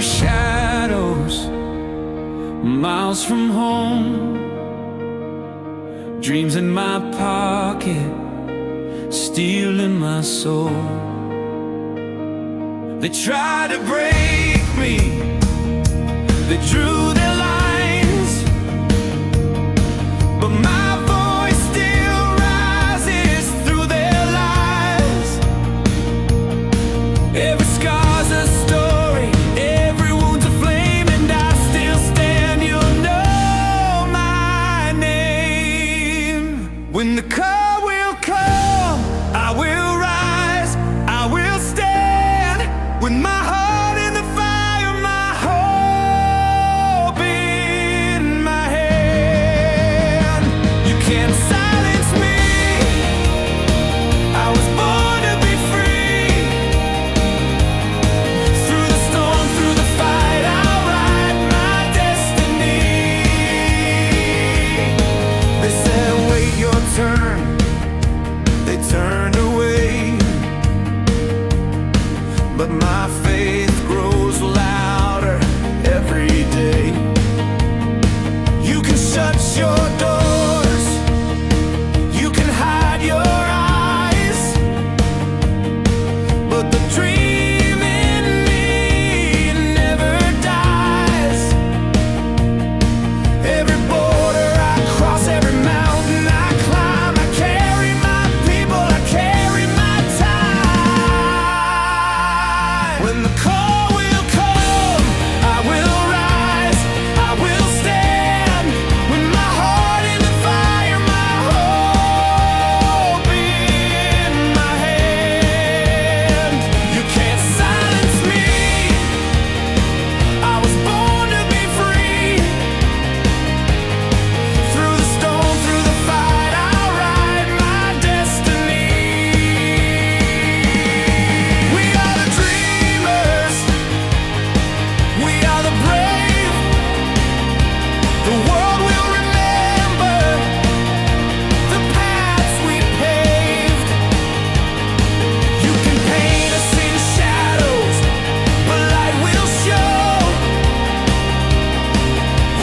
shadows, miles from home. Dreams in my pocket, stealing my soul. They tried to break me, they drew their lines, but my voice still rises through their lies. Every scar's a story, every wound's a flame, and I still stand. You'll know my name. When the call will come, I will rise, I will stand. With my heart in the fire, my hope in my hand. You can't silence me, I was born to be free. Through the storm, through the fight, I'll ride my destiny. They said wait your turn, they turned away, but my faith grows louder every day. You can shut your doors, you can hide your eyes, but the dream in me never dies. Every border I cross, every mountain I climb, I carry my people, I carry my time. When the call will come, I will rise, I will stand. With my heart in the fire, my hope in my hand. You can't silence me, I was born to be free. Through the storm, through the fight, I'll ride my destiny. We are the dreamers, we are the brave. The world will remember the paths we paved. You can paint us in shadows, but light will show.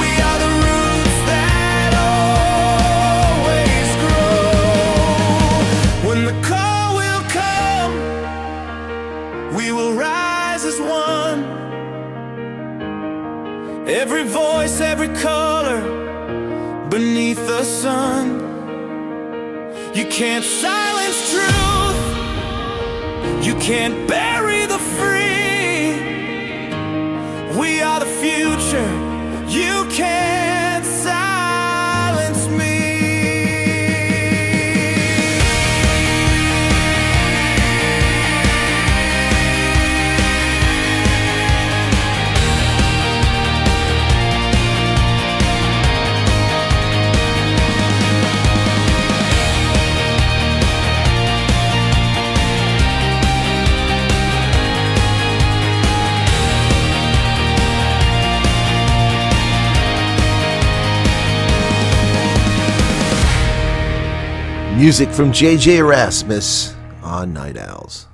We are the roots that always grow. When the call will come, we will rise as one. Every voice, every color beneath the sun. You can't silence truth, you can't bury the free. We are the future, you can't silence me. Music from J.J. Erasmus on Night Owls.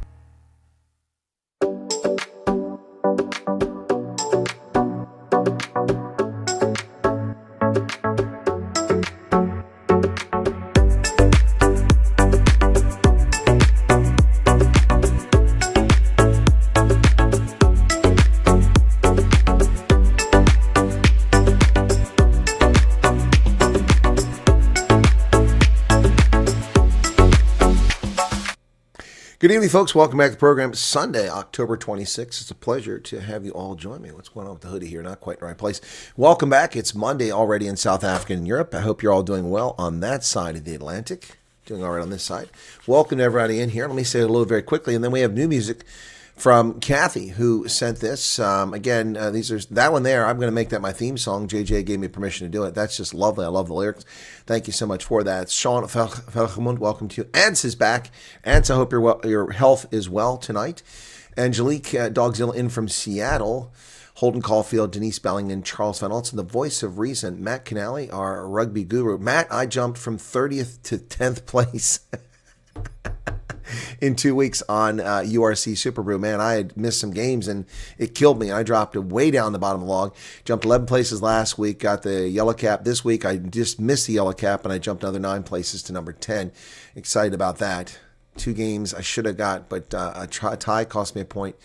Good evening, folks. Welcome back to the program. It's Sunday, October 26th. It's a pleasure to have you all join me. What's going on with the hoodie here? Not quite in the right place. Welcome back. It's Monday already in South Africa and Europe. I hope you're all doing well on that side of the Atlantic. Doing all right on this side. Welcome to everybody in here. Let me say it a little very quickly, and then we have new music from Kathy, who sent this. Again, that one there. I'm going to make that my theme song. JJ gave me permission to do it. That's just lovely. I love the lyrics. Thank you so much for that. Sean Felgemund, welcome to you. Ants is back. Ants, I hope your health is well tonight. Angelique Dogzilla in from Seattle. Holden Caulfield, Denise Bellingham, Charles Van Olsen, the voice of reason. Matt Canale, our rugby guru. Matt, I jumped from 30th to 10th place in 2 weeks on URC Super Brew. Man, I had missed some games and it killed me. I dropped way down the bottom of the log. Jumped 11 places last week, got the yellow cap this week. I just missed the yellow cap and I jumped another 9 places to number 10. Excited about that. 2 games I should have got, but a tie cost me a point.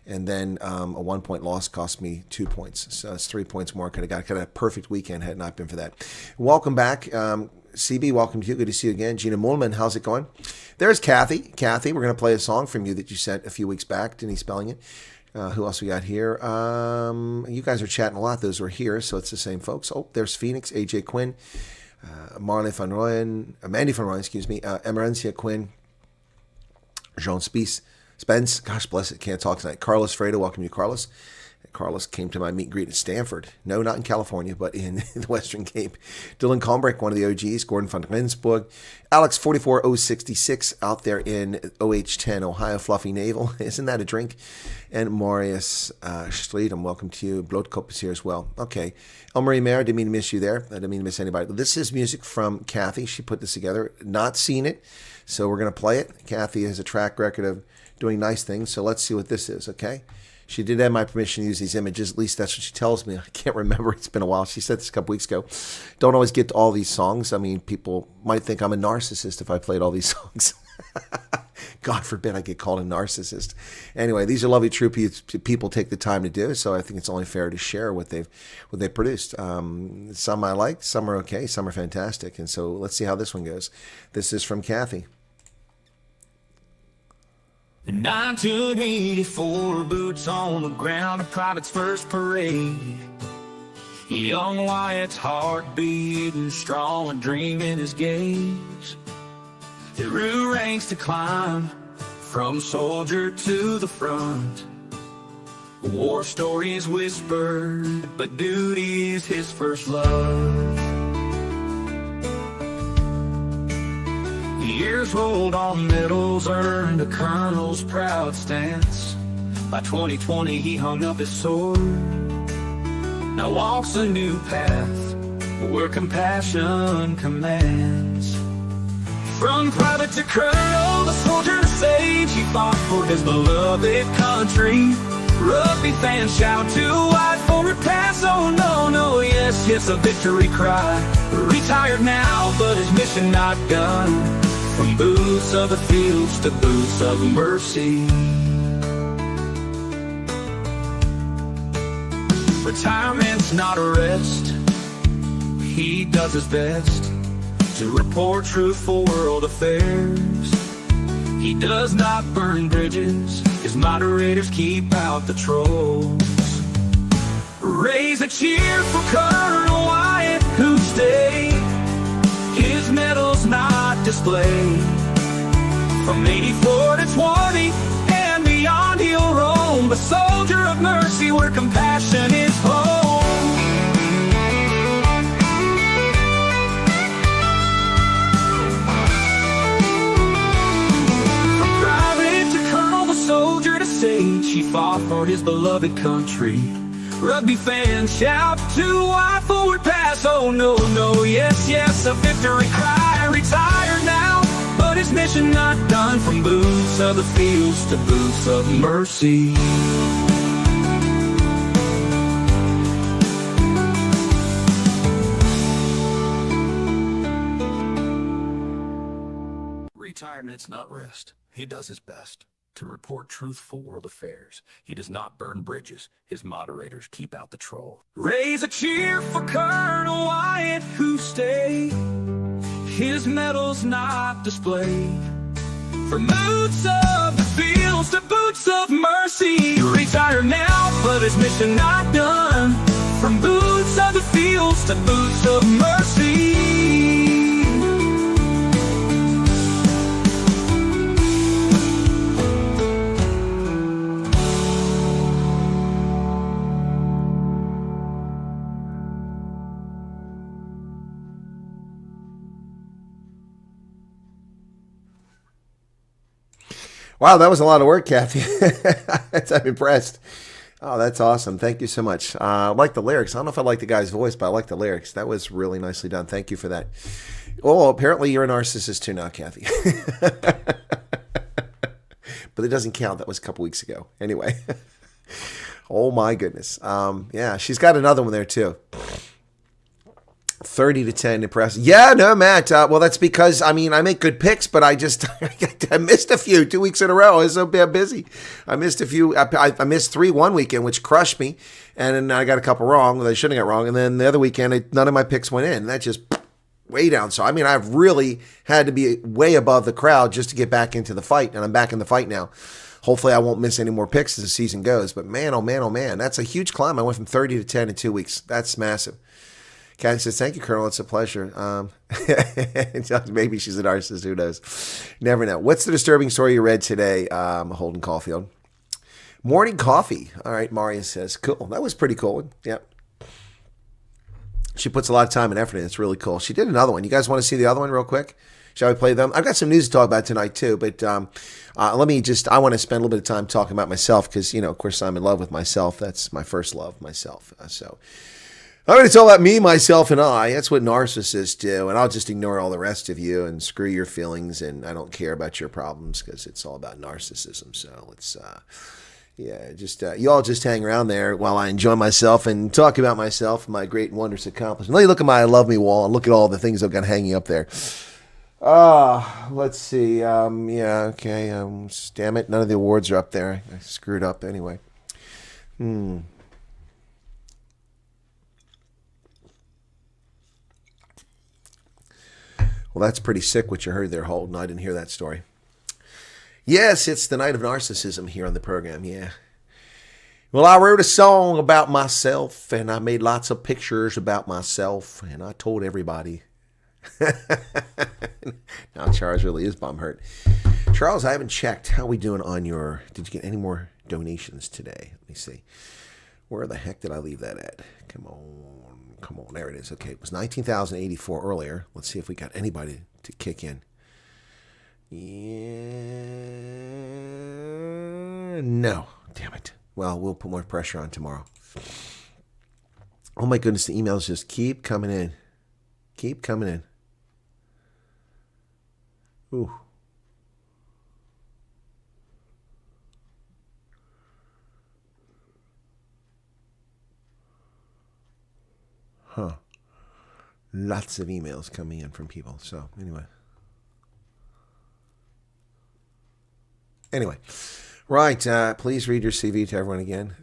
And then a 1 point loss cost me 2 points. So it's 3 points more. Could have got a perfect weekend had it not been for that. Welcome back. CB, welcome to you. Good to see you again. Gina Mullman, how's it going? There's Kathy. Kathy, we're going to play a song from you that you sent a few weeks back. Denise spelling it. Who else we got here? You guys are chatting a lot. Those were here, so it's the same folks. Oh, there's Phoenix, AJ Quinn, Mandy van Rooyen, Emerencia Quinn, Jean Spence, gosh bless it, can't talk tonight. Carlos Fredo, welcome you, Carlos. Carlos came to my meet and greet at Stanford. No, not in California, but in the Western Cape. Dylan Combrick, one of the OGs. Gordon van Rensburg. Alex 44066 out there in OH10, Ohio. Fluffy Naval. Isn't that a drink? And Marius Streetum, welcome to you. Bloodkop is here as well. Okay. Elmarie Mayer, didn't mean to miss you there. I didn't mean to miss anybody. This is music from Kathy. She put this together. Not seen it, so we're going to play it. Kathy has a track record of doing nice things, so let's see what this is, okay? She did have my permission to use these images. At least that's what she tells me. I can't remember. It's been a while. She said this a couple weeks ago. Don't always get to all these songs. I mean, people might think I'm a narcissist if I played all these songs. God forbid I get called a narcissist. Anyway, these are lovely true people take the time to do, so I think it's only fair to share what they've produced. Some I like, some are okay, some are fantastic. And so let's see how this one goes. This is from Kathy. In 1984, boots on the ground, a private's first parade. Young Wyatt's heart beating strong, a dream in his gaze. Through ranks to climb, from soldier to the front. War stories whispered, but duty's his first love. Years rolled on medals earned, a colonel's proud stance. By 2020 he hung up his sword. Now walks a new path where compassion commands. From private to colonel, the soldier sage, he fought for his beloved country. Rugby fans shout to wide forward pass, oh no, no, yes, yes, a victory cry. Retired now, but his mission not done. From boots of the fields to boots of mercy. Retirement's not a rest. He does his best to report truthful world affairs. He does not burn bridges. His moderators keep out the trolls. Raise a cheer for Colonel Wyatt who stayed. His medals not displayed. From 84 to 20 and beyond he'll roam, a soldier of mercy where compassion is home. From private to colonel, the soldier to sage, he fought for his beloved country. Rugby fans shout to wide forward pass, oh no, no, yes, yes, a victory cry. Retired now, but his mission not done. From boots of the fields to boots of mercy. Retirement's not rest. He does his best to report truthful world affairs. He does not burn bridges. His moderators keep out the troll. Raise a cheer for Colonel Wyatt who stayed. His medals not displayed. From boots of the fields to boots of mercy. Retired now, but his mission not done. From boots of the fields to boots of mercy. Wow, that was a lot of work, Kathy. I'm impressed. Oh, that's awesome. Thank you so much. I like the lyrics. I don't know if I like the guy's voice, but I like the lyrics. That was really nicely done. Thank you for that. Oh, apparently you're a narcissist too now, Kathy. but it doesn't count. That was a couple weeks ago. Anyway. Oh my goodness. Yeah, she's got another one there too. 30-10 impressive. Yeah, no, Matt. Well, that's because, I make good picks, but I missed a few 2 weeks in a row. I was so busy. I missed a few. I missed 3 one weekend, which crushed me. And then I got a couple wrong that I shouldn't have got wrong. And then the other weekend, none of my picks went in. That just way down. So, I've really had to be way above the crowd just to get back into the fight. And I'm back in the fight now. Hopefully, I won't miss any more picks as the season goes. But man, oh man, that's a huge climb. I went from 30 to 10 in 2 weeks. That's massive. Kathy says, thank you, Colonel. It's a pleasure. Maybe she's a narcissist. Who knows? Never know. What's the disturbing story you read today, Holden Caulfield? Morning coffee. All right, Maria says, cool. That was pretty cool. Yep. She puts a lot of time and effort in. It's really cool. She did another one. You guys want to see the other one real quick? Shall we play them? I've got some news to talk about tonight, too. But I want to spend a little bit of time talking about myself because, of course, I'm in love with myself. That's my first love, myself. So I'm going to talk about me, myself, and I. That's what narcissists do. And I'll just ignore all the rest of you and screw your feelings. And I don't care about your problems because it's all about narcissism. So it's, you all just hang around there while I enjoy myself and talk about myself, my great and wondrous accomplishments. Let me look at my I love me wall and look at all the things I've got hanging up there. Let's see. Okay. Damn it. None of the awards are up there. I screwed up anyway. Well, that's pretty sick what you heard there, Holden. I didn't hear that story. Yes, it's the night of narcissism here on the program. Yeah. Well, I wrote a song about myself, and I made lots of pictures about myself, and I told everybody. Now Charles really is bum hurt. Charles, I haven't checked. How are we doing on your... Did you get any more donations today? Let me see. Where the heck did I leave that at? Come on. There it is. Okay, it was 19,084 earlier. Let's see if we got anybody to kick in. Yeah. No. Damn it. Well, we'll put more pressure on tomorrow. Oh my goodness, the emails just keep coming in. Keep coming in. Ooh. Huh. Lots of emails coming in from people. So, Anyway. Right. Please read your CV to everyone again.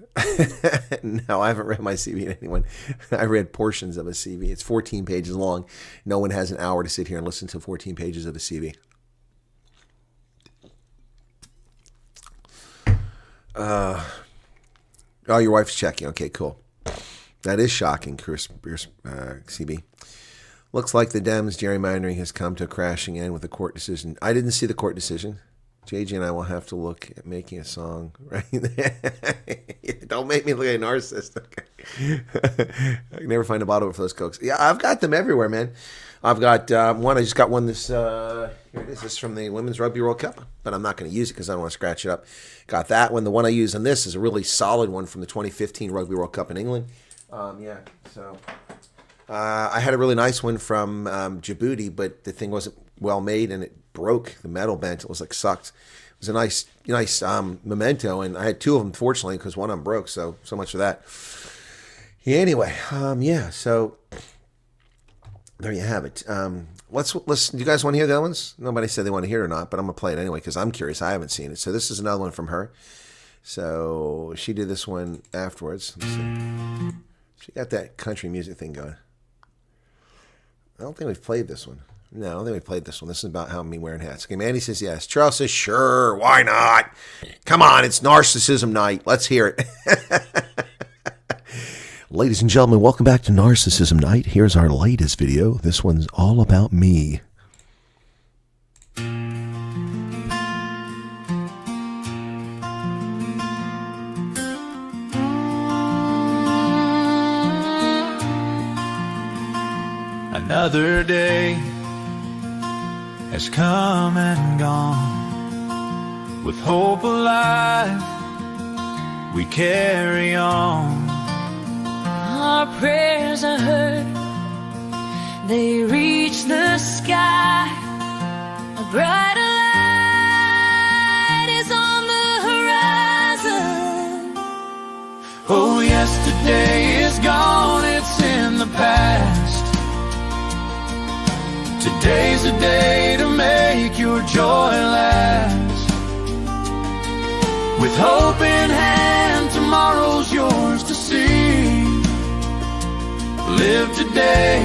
No, I haven't read my CV to anyone. I read portions of a CV. It's 14 pages long. No one has an hour to sit here and listen to 14 pages of a CV. Oh, your wife's checking. Okay, cool. That is shocking, Chris CB. Looks like the Dems gerrymandering has come to a crashing end with a court decision. I didn't see the court decision. JJ and I will have to look at making a song. Right? Don't make me look like a narcissist. Okay. I can never find a bottle for those Cokes. Yeah, I've got them everywhere, man. I've got one. I just got one this. Here it is. This is from the Women's Rugby World Cup, but I'm not going to use it because I don't want to scratch it up. Got that one. The one I use on this is a really solid one from the 2015 Rugby World Cup in England. So I had a really nice one from Djibouti, but the thing wasn't well made and it broke. The metal bent. It was like sucked. It was a nice memento, and I had two of them, fortunately, because one of them broke. So much for that. Anyway, so there you have it. Let's listen. Do you guys want to hear the other ones? Nobody said they want to hear it or not, but I'm gonna play it anyway because I'm curious. I haven't seen it. So this is another one from her. So she did this one afterwards. Let's see. She got that country music thing going. I don't think we've played this one. No, I don't think we played this one. This is about how me wearing hats. Okay, Mandy says yes. Charles says sure. Why not? Come on, it's narcissism night. Let's hear it. Ladies and gentlemen, welcome back to Narcissism Night. Here's our latest video. This one's all about me. Another day has come and gone. With hope alive, we carry on. Our prayers are heard, they reach the sky. A brighter light is on Yesterday is gone, it's in the past. Today's a day to make your joy last. With hope in hand, tomorrow's yours to see. Live today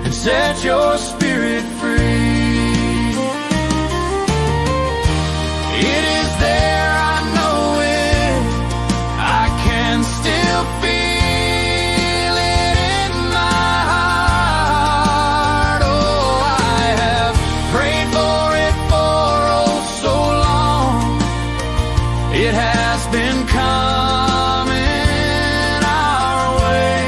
and set your spirit free. It is there, I know it. I can still feel it in my heart. Oh, I have prayed for it for oh so long. It has been coming our way.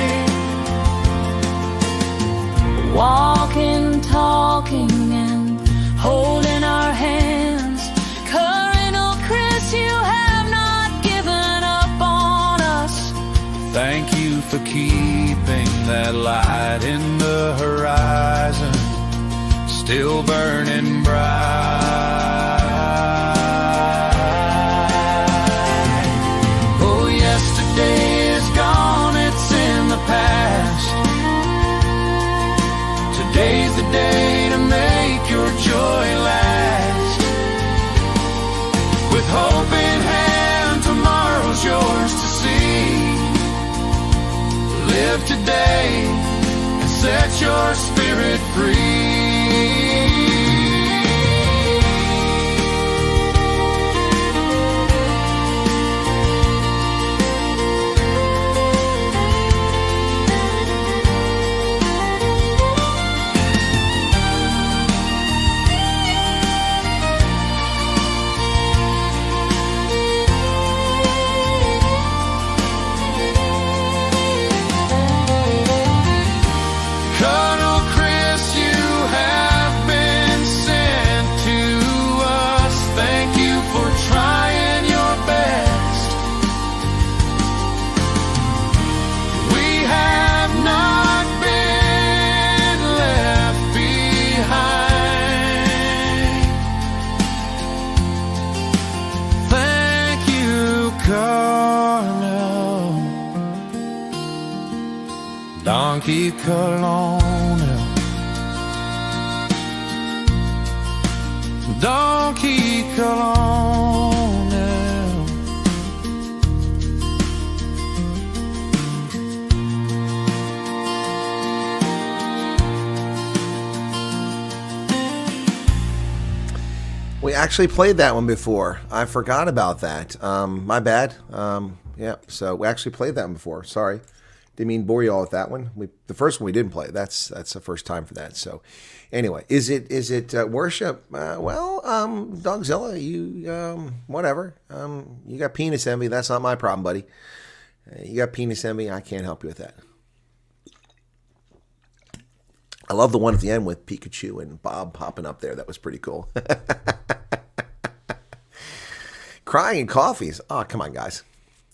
Walking, talking, and holding our hands. Colonel Chris, you have not given up on us. Thank you for keeping that light in the horizon still burning bright. Oh, yesterday is gone, it's in the past. Today's the day to make your joy last. With hope in hand, tomorrow's yours to see. Live today and set your spirit free. Colonel Chris, you have been sent to us. Thank you for trying your best. We have not been left behind. Thank you, Colonel. Donkey colonial. Donkey colonial. We actually played that one before. I forgot about that. My bad. Yeah, so we actually played that one before. Sorry. Didn't mean to bore you all with that one. The first one we didn't play. That's the first time for that. So, anyway, is it worship? Well, Dogzilla, you whatever. You got penis envy. That's not my problem, buddy. You got penis envy. I can't help you with that. I love the one at the end with Pikachu and Bob popping up there. That was pretty cool. Crying and coffees. Oh, come on, guys.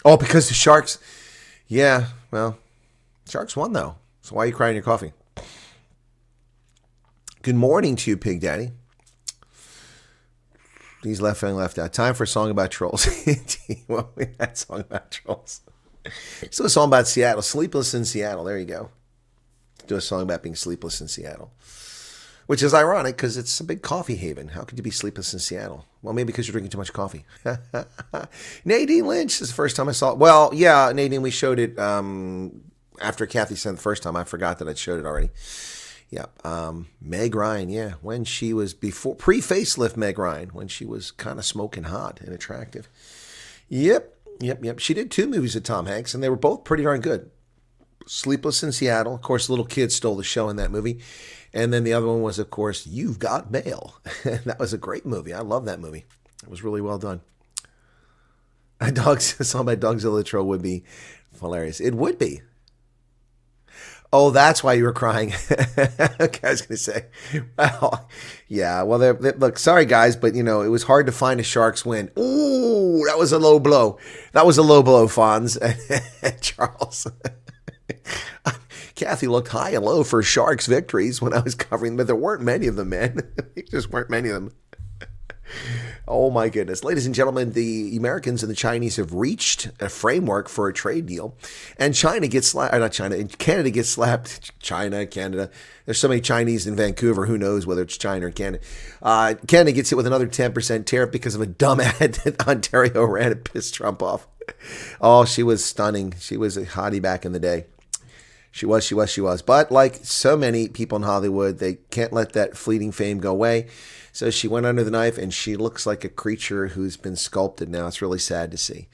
Oh, because the Sharks. Yeah, well. Sharks won, though. So why are you crying your coffee? Good morning to you, Pig Daddy. These left in, left out. Time for a song about trolls. Well, we had a song about trolls. So a song about Seattle. Sleepless in Seattle. There you go. Do a song about being sleepless in Seattle. Which is ironic because it's a big coffee haven. How could you be sleepless in Seattle? Well, maybe because you're drinking too much coffee. Nadine Lynch is the first time I saw it. Well, yeah, Nadine, we showed it after Kathy sent it the first time. I forgot that I'd showed it already. Yeah. Meg Ryan, yeah. When she was pre-facelift Meg Ryan, when she was kind of smoking hot and attractive. Yep. She did 2 movies with Tom Hanks, and they were both pretty darn good. Sleepless in Seattle. Of course, little kids stole the show in that movie. And then the other one was, of course, You've Got Mail. That was a great movie. I love that movie. It was really well done. A song by Dogzilla Troll would be hilarious. It would be. Oh, that's why you were crying. Okay, I was going to say. Well, yeah. Well, look, sorry, guys, but, it was hard to find a Sharks win. Ooh, that was a low blow. That was a low blow, Fonz and Charles. Kathy looked high and low for Sharks victories when I was covering them, but there weren't many of them, man. There just weren't many of them. Oh my goodness. Ladies and gentlemen, the Americans and the Chinese have reached a framework for a trade deal, and China gets slapped, not China, and Canada gets slapped. China, Canada. There's so many Chinese in Vancouver, who knows whether it's China or Canada. Canada gets hit with another 10% tariff because of a dumb ad that Ontario ran and pissed Trump off. Oh, she was stunning. She was a hottie back in the day. She was. But like so many people in Hollywood, they can't let that fleeting fame go away. So she went under the knife, and she looks like a creature who's been sculpted now. It's really sad to see.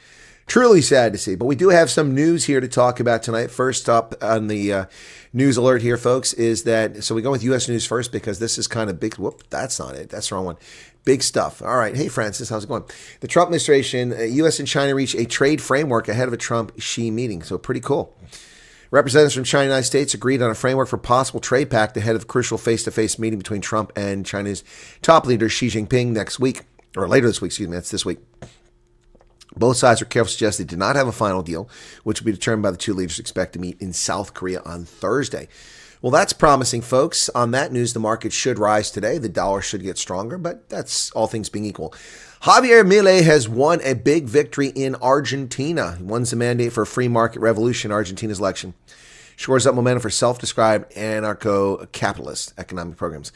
Truly sad to see. But we do have some news here to talk about tonight. First up on the news alert here, folks, is that, so we go with U.S. news first because this is kind of big. Whoop, that's not it. That's the wrong one. Big stuff. All right. Hey, Francis, how's it going? The Trump administration, U.S. and China reach a trade framework ahead of a Trump-Xi meeting. So pretty cool. Representatives from China and the United States agreed on a framework for possible trade pact ahead of the crucial face-to-face meeting between Trump and China's top leader Xi Jinping next week, or later this week, that's this week. Both sides were careful to suggest they did not have a final deal, which will be determined by the two leaders expect to meet in South Korea on Thursday. Well, that's promising, folks. On that news, the market should rise today. The dollar should get stronger, but that's all things being equal. Javier Milei has won a big victory in Argentina. He won the mandate for a free market revolution in Argentina's election. Shores up momentum for self-described anarcho-capitalist economic programs.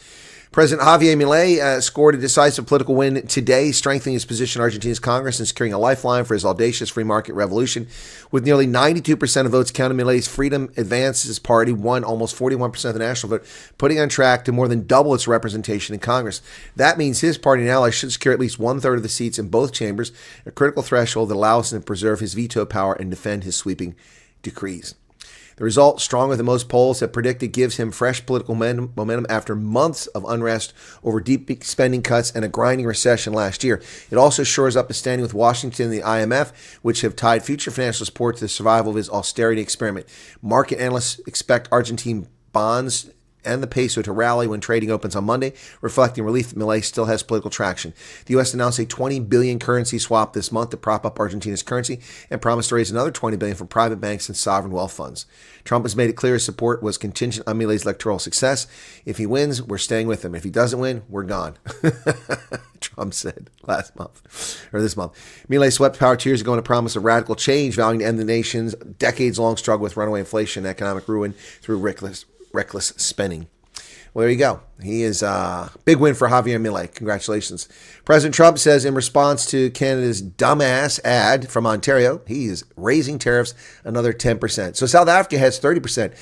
President Javier Milei scored a decisive political win today, strengthening his position in Argentina's Congress and securing a lifeline for his audacious free market revolution. With nearly 92% of votes counted, Milei's Freedom Advances party won almost 41% of the national vote, putting on track to more than double its representation in Congress. That means his party and allies should secure at least one-third of the seats in both chambers, a critical threshold that allows him to preserve his veto power and defend his sweeping decrees. The result, stronger than most polls have predicted, gives him fresh political momentum after months of unrest over deep spending cuts and a grinding recession last year. It also shores up his standing with Washington and the IMF, which have tied future financial support to the survival of his austerity experiment. Market analysts expect Argentine bonds and the peso to rally when trading opens on Monday, reflecting relief that Milei still has political traction. The U.S. announced a $20 billion currency swap this month to prop up Argentina's currency and promised to raise another $20 billion from private banks and sovereign wealth funds. Trump has made it clear his support was contingent on Milei's electoral success. If he wins, we're staying with him. If he doesn't win, we're gone. Trump said this month. Milei swept power 2 years ago on a promise of radical change, vowing to end the nation's decades-long struggle with runaway inflation and economic ruin through reckless spending. Well, there you go. He is a big win for Javier Milei. Congratulations. President Trump says in response to Canada's dumbass ad from Ontario, he is raising tariffs another 10%. So South Africa has 30%.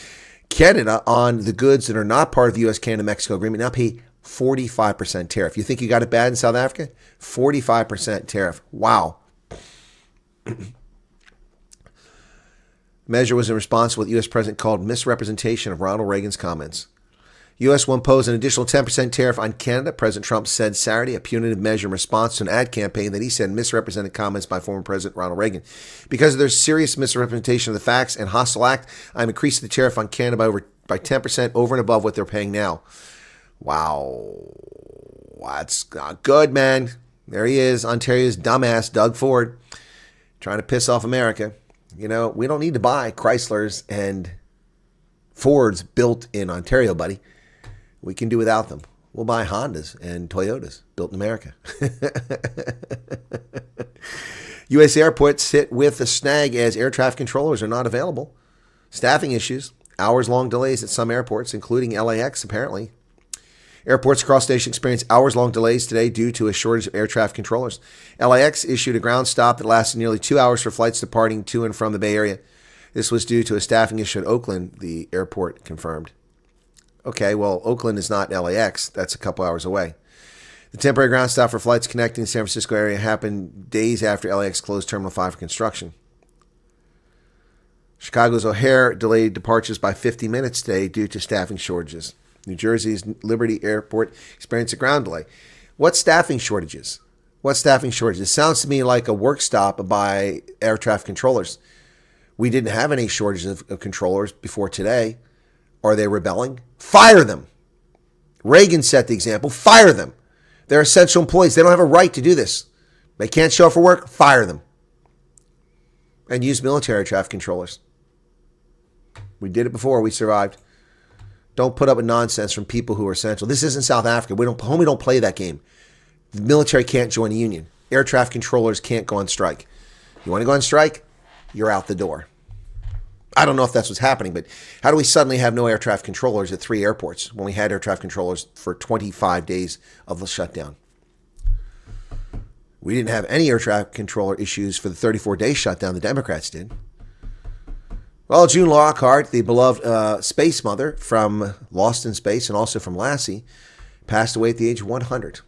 Canada, on the goods that are not part of the U.S.-Canada-Mexico agreement, now pay 45% tariff. You think you got it bad in South Africa? 45% tariff. Wow. Measure was in response to what the U.S. president called misrepresentation of Ronald Reagan's comments. U.S. will impose an additional 10% tariff on Canada, President Trump said Saturday, a punitive measure in response to an ad campaign that he said misrepresented comments by former President Ronald Reagan. Because of their serious misrepresentation of the facts and hostile act, I'm increasing the tariff on Canada by 10% over and above what they're paying now. Wow. That's not good, man. There he is, Ontario's dumbass, Doug Ford, trying to piss off America. You know, we don't need to buy Chryslers and Fords built in Ontario, buddy. We can do without them. We'll buy Hondas and Toyotas built in America. U.S. airports hit with a snag as air traffic controllers are not available. Staffing issues, hours-long delays at some airports, including LAX, apparently. Airports across the nation experienced hours-long delays today due to a shortage of air traffic controllers. LAX issued a ground stop that lasted nearly 2 hours for flights departing to and from the Bay Area. This was due to a staffing issue at Oakland, the airport confirmed. Okay, well, Oakland is not LAX. That's a couple hours away. The temporary ground stop for flights connecting the San Francisco area happened days after LAX closed Terminal 5 for construction. Chicago's O'Hare delayed departures by 50 minutes today due to staffing shortages. New Jersey's Liberty Airport experienced a ground delay. What staffing shortages? It sounds to me like a work stop by air traffic controllers. We didn't have any shortages of controllers before today. Are they rebelling? Fire them. Reagan set the example. Fire them. They're essential employees. They don't have a right to do this. They can't show up for work. Fire them. And use military air traffic controllers. We did it before. We survived. Don't put up with nonsense from people who are essential. This isn't South Africa. We don't play that game. The military can't join a union. Air traffic controllers can't go on strike. You want to go on strike? You're out the door. I don't know if that's what's happening, but how do we suddenly have no air traffic controllers at 3 airports when we had air traffic controllers for 25 days of the shutdown? We didn't have any air traffic controller issues for the 34-day shutdown. The Democrats did. Well, June Lockhart, the beloved space mother from Lost in Space and also from Lassie, passed away at the age of 100.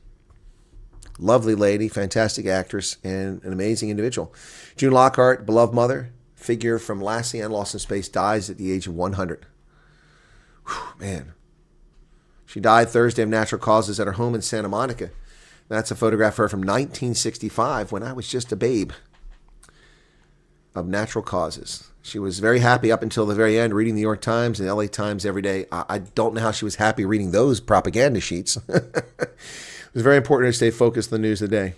Lovely lady, fantastic actress, and an amazing individual. June Lockhart, beloved mother, figure from Lassie and Lost in Space, dies at the age of 100. Whew, man. She died Thursday of natural causes at her home in Santa Monica. That's a photograph of her from 1965 when I was just a babe. Of natural causes. She was very happy up until the very end, reading the New York Times and the LA Times every day. I don't know how she was happy reading those propaganda sheets. It was very important to stay focused on the news of the day.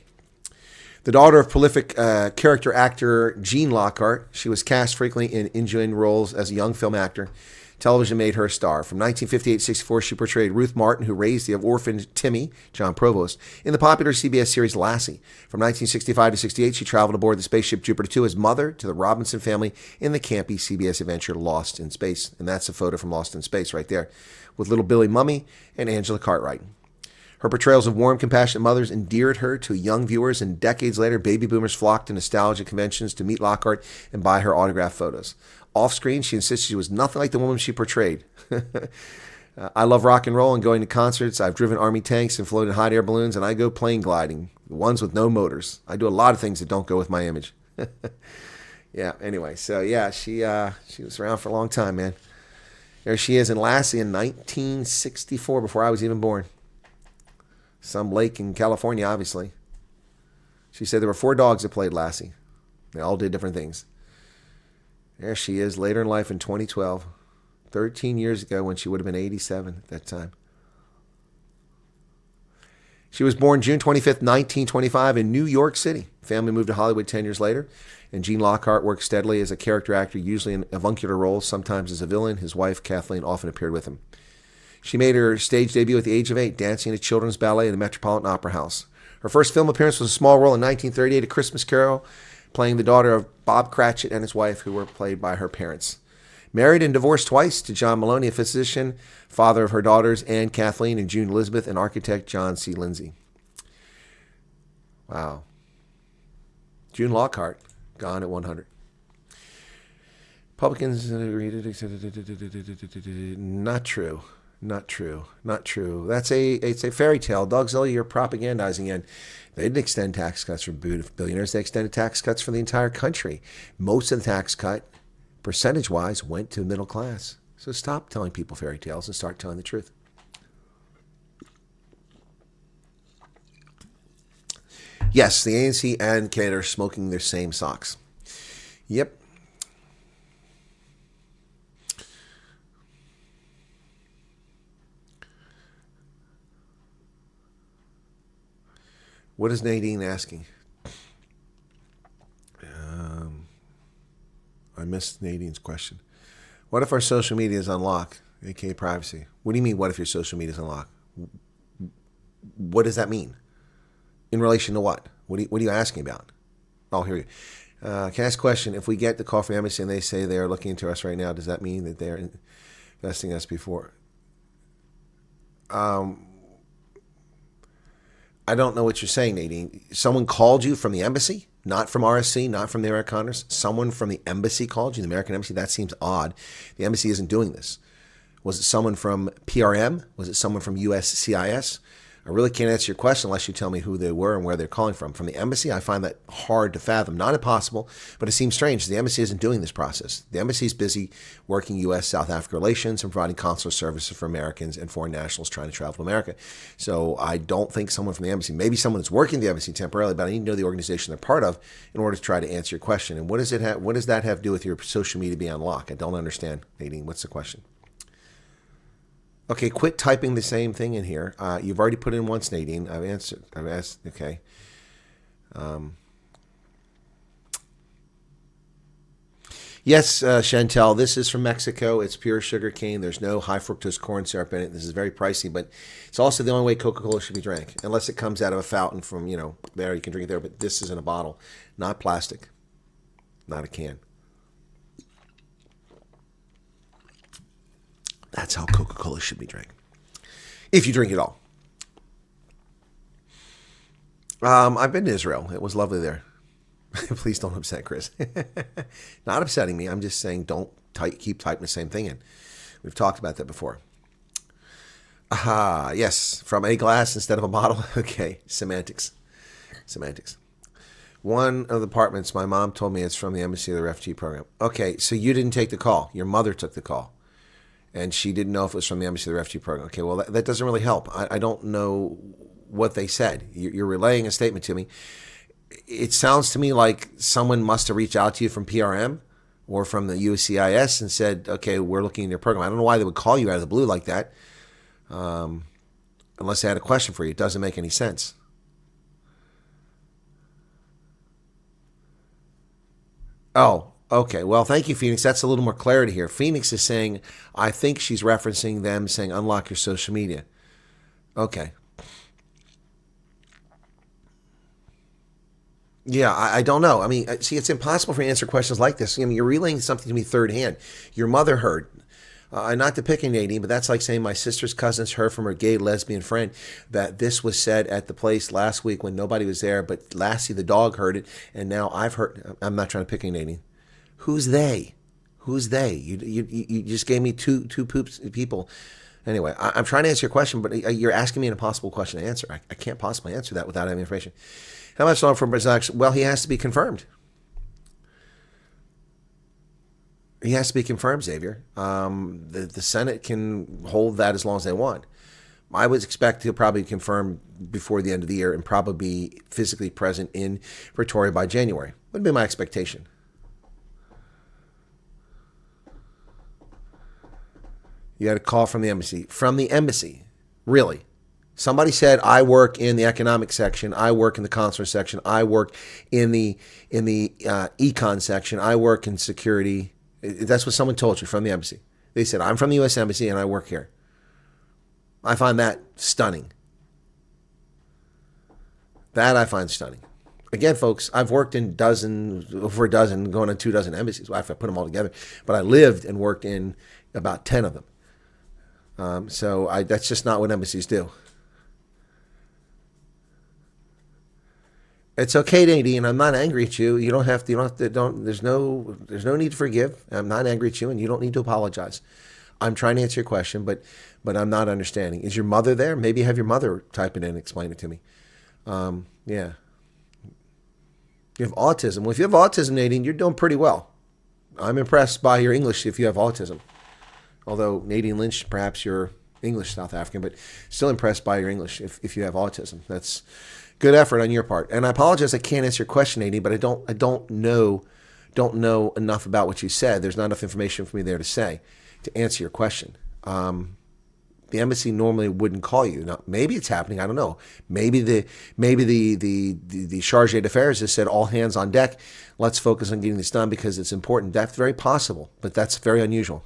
The daughter of prolific character actor Gene Lockhart, she was cast frequently in enjoying roles as a young film actor. Television made her a star. From 1958-64, she portrayed Ruth Martin, who raised the orphaned Timmy, John Provost, in the popular CBS series Lassie. From 1965-68, she traveled aboard the spaceship Jupiter 2 as mother to the Robinson family in the campy CBS adventure Lost in Space. And that's a photo from Lost in Space right there, with little Billy Mummy and Angela Cartwright. Her portrayals of warm, compassionate mothers endeared her to young viewers, and decades later, baby boomers flocked to nostalgia conventions to meet Lockhart and buy her autographed photos. Off-screen, she insisted she was nothing like the woman she portrayed. I love rock and roll and going to concerts. I've driven Army tanks and flown in hot air balloons, and I go plane gliding, the ones with no motors. I do a lot of things that don't go with my image. Yeah, anyway, so yeah, she was around for a long time, man. There she is in Lassie in 1964, before I was even born. Some lake in California, obviously. She said there were 4 dogs that played Lassie. They all did different things. There she is later in life in 2012, 13 years ago when she would have been 87 at that time. She was born June 25th, 1925 in New York City. Family moved to Hollywood 10 years later, and Gene Lockhart worked steadily as a character actor, usually in avuncular roles, sometimes as a villain. His wife, Kathleen, often appeared with him. She made her stage debut at the age of 8, dancing in a children's ballet in the Metropolitan Opera House. Her first film appearance was a small role in 1938, A Christmas Carol, playing the daughter of Bob Cratchit and his wife, who were played by her parents. Married and divorced twice to John Maloney, a physician, father of her daughters, Anne Kathleen and June Elizabeth, and architect John C. Lindsay. Wow. June Lockhart, gone at 100. Republicans, not true. Not true. Not true. It's a fairy tale. Doug Zilli, you're propagandizing again. They didn't extend tax cuts for billionaires. They extended tax cuts for the entire country. Most of the tax cut, percentage-wise, went to the middle class. So stop telling people fairy tales and start telling the truth. Yes, the ANC and Canada are smoking their same socks. Yep. What is Nadine asking? I missed Nadine's question. What if our social media is unlocked, aka privacy? What do you mean, what if your social media is unlocked? What does that mean? In relation to what? What are you asking about? Oh, here we go. Can I ask a question? If we get the call from embassy and they say they are looking into us right now, does that mean that they're investing us before? I don't know what you're saying, Nadine. Someone called you from the embassy, not from RSC, not from the Amerikaners. Someone from the embassy called you, the American embassy. That seems odd. The embassy isn't doing this. Was it someone from PRM? Was it someone from USCIS? I really can't answer your question unless you tell me who they were and where they're calling from. From the embassy, I find that hard to fathom. Not impossible, but it seems strange. The embassy isn't doing this process. The embassy is busy working U.S.-South Africa relations and providing consular services for Americans and foreign nationals trying to travel to America. So I don't think someone from the embassy, maybe someone that's working the embassy temporarily, but I need to know the organization they're part of in order to try to answer your question. And what does that have to do with your social media being unlocked? I don't understand, Nadine. What's the question? Okay, quit typing the same thing in here. You've already put in once, Nadine. I've asked, okay. Yes, Chantel, this is from Mexico. It's pure sugar cane. There's no high fructose corn syrup in it. This is very pricey, but it's also the only way Coca-Cola should be drank, unless it comes out of a fountain from, there. You can drink it there, but this is in a bottle, not plastic, not a can. That's how Coca-Cola should be drank, if you drink it all. I've been to Israel. It was lovely there. Please don't upset Chris. Not upsetting me. I'm just saying don't keep typing the same thing in. We've talked about that before. Aha, yes. From a glass instead of a bottle. Okay, semantics. One of the apartments, my mom told me it's from the Embassy of the Refugee Program. Okay, so you didn't take the call. Your mother took the call. And she didn't know if it was from the Embassy of the Refugee Program. Okay, well, that doesn't really help. I don't know what they said. You're relaying a statement to me. It sounds to me like someone must have reached out to you from PRM or from the USCIS and said, okay, we're looking in your program. I don't know why they would call you out of the blue like that, unless they had a question for you. It doesn't make any sense. Oh, okay. Well, thank you, Phoenix. That's a little more clarity here. Phoenix is saying, I think she's referencing them saying, unlock your social media. Okay. Yeah, I don't know. I mean, see, it's impossible for you to answer questions like this. I mean, you're relaying something to me third hand. Your mother heard. Not to pick on Nadine, but that's like saying my sister's cousins heard from her gay lesbian friend that this was said at the place last week when nobody was there, but Lassie the dog heard it, and now I've heard. I'm not trying to pick on Nadine. Who's they? Who's they? You just gave me two people. Anyway, I'm trying to answer your question, but you're asking me an impossible question to answer. I can't possibly answer that without having information. How much longer from Brazil? Well, he has to be confirmed. He has to be confirmed, Xavier. The Senate can hold that as long as they want. I would expect he'll probably confirm before the end of the year and probably be physically present in Pretoria by January. Would be my expectation. You had a call from the embassy. From the embassy, really. Somebody said, I work in the economic section. I work in the consular section. I work in the econ section. I work in security. That's what someone told you from the embassy. They said, I'm from the U.S. Embassy and I work here. I find that stunning. That I find stunning. Again, folks, I've worked in over a dozen, going on 24 embassies. Well, if I put them all together. But I lived and worked in about 10 of them. So that's just not what embassies do. It's okay, Nadine. I'm not angry at you. You don't have to. There's no need to forgive. I'm not angry at you, and you don't need to apologize. I'm trying to answer your question, but I'm not understanding. Is your mother there? Maybe have your mother type it in and explain it to me. Yeah. You have autism. Well, if you have autism, Nadine, you're doing pretty well. I'm impressed by your English if you have autism. Although Nadine Lynch, perhaps you're English South African, but still impressed by your English if you have autism. That's good effort on your part. And I apologize I can't answer your question, Nadine, but I don't know enough about what you said. There's not enough information for me there to answer your question. The embassy normally wouldn't call you. Now, maybe it's happening. I don't know. Maybe the charge d'affaires has said all hands on deck. Let's focus on getting this done because it's important. That's very possible, but that's very unusual.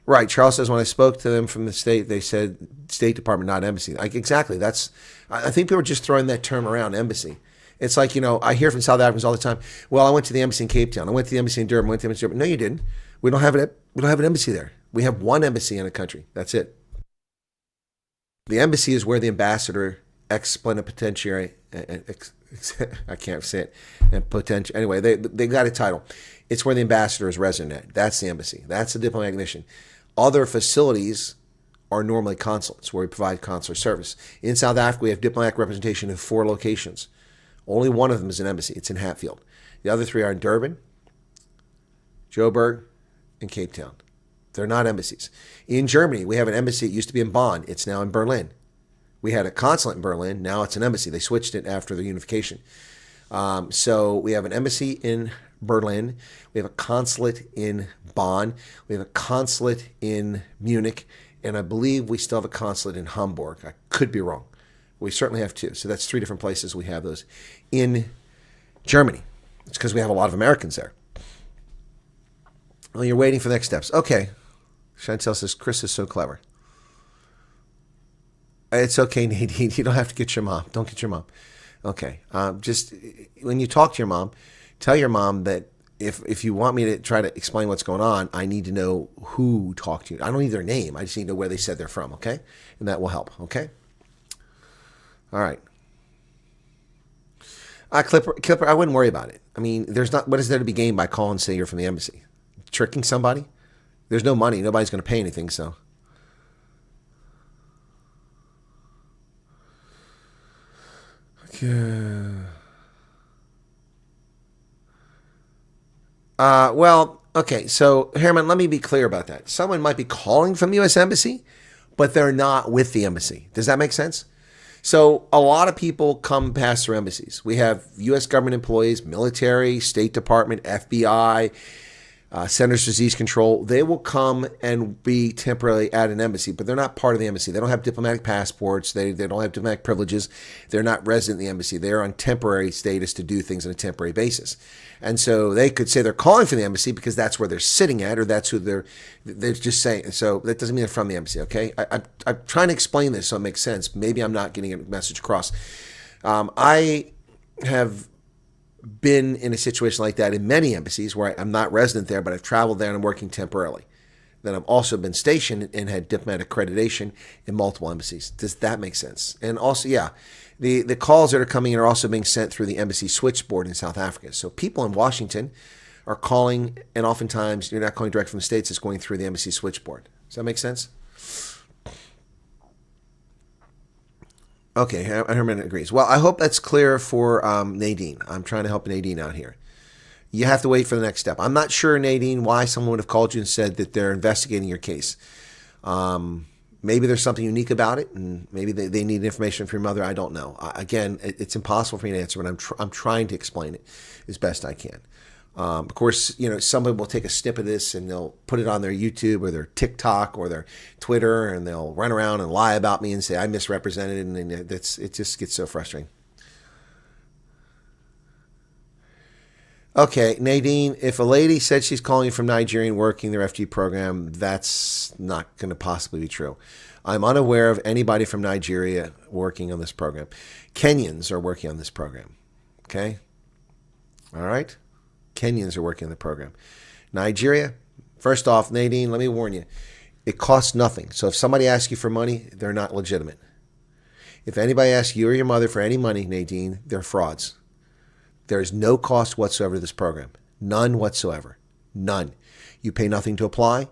Right. Charles says, when I spoke to them from the state, they said State Department, not embassy. Exactly. I think people are just throwing that term around, embassy. It's like, I hear from South Africans all the time, well, I went to the embassy in Cape Town. I went to the embassy in Durban. I went to the embassy in Durban. No, you didn't. We don't have an embassy there. We have one embassy in a country. That's it. The embassy is where the ambassador, ex-plenipotentiary, I can't say it, and potential. Anyway, they got a title. It's where the ambassador is resident at. That's the embassy. That's the diplomatic mission. Other facilities are normally consulates where we provide consular service. In South Africa, we have diplomatic representation in 4 locations. Only one of them is an embassy. It's in Hatfield. The other 3 are in Durban, Joburg, and Cape Town. They're not embassies. In Germany, we have an embassy. It used to be in Bonn. It's now in Berlin. We had a consulate in Berlin. Now it's an embassy. They switched it after the unification. So we have an embassy in Berlin. We have a consulate in Bonn. We have a consulate in Munich. And I believe we still have a consulate in Hamburg. I could be wrong. We certainly have 2. So that's 3 different places we have those in Germany. It's because we have a lot of Americans there. Well, you're waiting for the next steps. Okay. Chantel says, Chris is so clever. It's okay, Nadine. You don't have to get your mom. Don't get your mom. Okay. Just when you talk to your mom, tell your mom that if you want me to try to explain what's going on, I need to know who talked to you. I don't need their name. I just need to know where they said they're from, okay? And that will help, okay? All right. Clipper, I wouldn't worry about it. I mean, what is there to be gained by calling and saying you're from the embassy? Tricking somebody? There's no money. Nobody's going to pay anything, so. Okay. Well, okay, so Herman, let me be clear about that. Someone might be calling from the U.S. Embassy, but they're not with the embassy. Does that make sense? So a lot of people come past their embassies. We have U.S. government employees, military, State Department, FBI, Centers for Disease Control. They will come and be temporarily at an embassy, but they're not part of the embassy. They don't have diplomatic passports. They don't have diplomatic privileges. They're not resident in the embassy. They're on temporary status to do things on a temporary basis. And so they could say they're calling for the embassy because that's where they're sitting at, or that's who they're just saying. So that doesn't mean they're from the embassy, okay? I'm trying to explain this so it makes sense. Maybe I'm not getting a message across. I have been in a situation like that in many embassies where I'm not resident there, but I've traveled there and I'm working temporarily. Then I've also been stationed and had diplomatic accreditation in multiple embassies. Does that make sense? And also, yeah, the calls that are coming in are also being sent through the embassy switchboard in South Africa. So people in Washington are calling, and oftentimes you're not calling direct from the States, it's going through the embassy switchboard. Does that make sense? Okay, Herman agrees. Well, I hope that's clear for Nadine. I'm trying to help Nadine out here. You have to wait for the next step. I'm not sure, Nadine, why someone would have called you and said that they're investigating your case. Maybe there's something unique about it, and maybe they need information from your mother. I don't know. Again, it's impossible for me to answer, but I'm trying to explain it as best I can. Of course, somebody will take a snip of this and they'll put it on their YouTube or their TikTok or their Twitter, and they'll run around and lie about me and say I misrepresented, and it just gets so frustrating. Okay, Nadine, if a lady said she's calling you from Nigeria and working their FG program, that's not going to possibly be true. I'm unaware of anybody from Nigeria working on this program. Kenyans are working on this program. Okay? All right? Kenyans are working on the program. Nigeria, first off, Nadine, let me warn you, it costs nothing. So if somebody asks you for money, they're not legitimate. If anybody asks you or your mother for any money, Nadine, they're frauds. There is no cost whatsoever to this program. None whatsoever. None. You pay nothing to apply.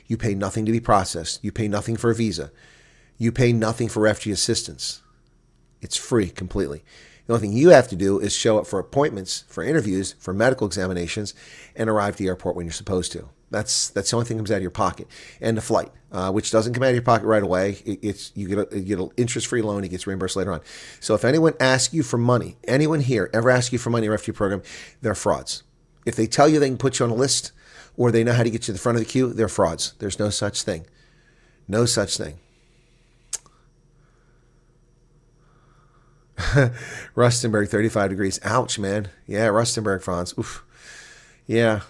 You pay nothing to be processed. You pay nothing for a visa. You pay nothing for refugee assistance. It's free completely. The only thing you have to do is show up for appointments, for interviews, for medical examinations, and arrive at the airport when you're supposed to. That's the only thing that comes out of your pocket. And the flight, which doesn't come out of your pocket right away. You get an interest-free loan. It gets reimbursed later on. So if anyone asks you for money, anyone here ever asks you for money in a refugee program, they're frauds. If they tell you they can put you on a list or they know how to get you to the front of the queue, they're frauds. There's no such thing. No such thing. Rustenburg, 35 degrees. Ouch, man. Yeah, Rustenburg, Franz. Oof. Yeah,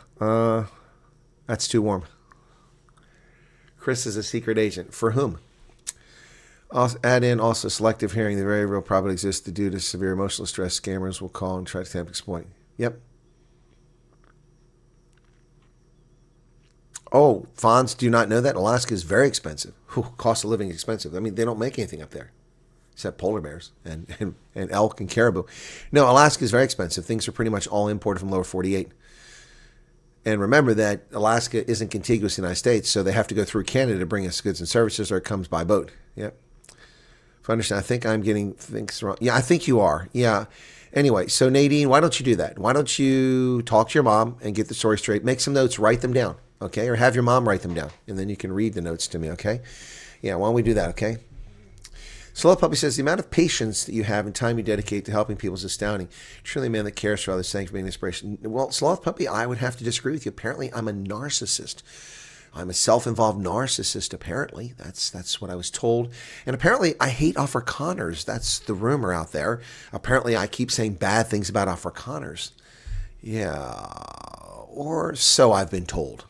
that's too warm. Chris is a secret agent. For whom? I'll add in also selective hearing. The very real problem exists due to severe emotional stress. Scammers will call and try to attempt to exploit. Yep. Oh, Fonz, do you not know that? Alaska is very expensive. Cost of living is expensive. I mean, they don't make anything up there except polar bears and elk and caribou. No, Alaska is very expensive. Things are pretty much all imported from lower 48. And remember that Alaska isn't contiguous to the United States, so they have to go through Canada to bring us goods and services, or it comes by boat. Yep. If I understand, I think I'm getting things wrong. Yeah, I think you are. Yeah. Anyway, so Nadine, why don't you do that? Why don't you talk to your mom and get the story straight? Make some notes, write them down, okay? Or have your mom write them down, and then you can read the notes to me, okay? Yeah, why don't we do that, okay? Slow Puppy says, the amount of patience that you have and time you dedicate to helping people is astounding. Truly a man that cares for others. Thanks for being an inspiration. Well, Sloth Puppy, I would have to disagree with you. Apparently, I'm a narcissist. I'm a self-involved narcissist, apparently. That's what I was told. And apparently, I hate Afrikaners. That's the rumor out there. Apparently, I keep saying bad things about Afrikaners. Yeah, or so I've been told.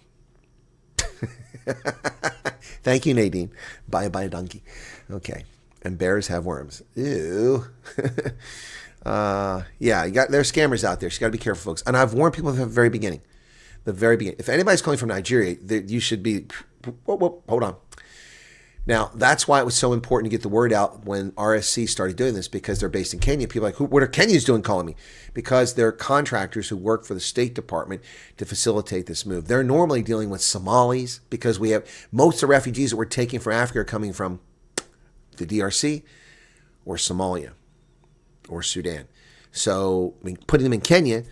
Thank you, Nadine. Bye bye, donkey. Okay. And bears have worms. Ew. Yeah, there's scammers out there. So you got to be careful, folks. And I've warned people from the very beginning. The very beginning. If anybody's calling from Nigeria, you should be. Whoa, hold on. Now, that's why it was so important to get the word out when RSC started doing this, because they're based in Kenya. People are like, what are Kenyans doing calling me? Because they're contractors who work for the State Department to facilitate this move. They're normally dealing with Somalis, because we have most of the refugees that we're taking from Africa are coming from the DRC or Somalia or Sudan. So putting them in Kenya,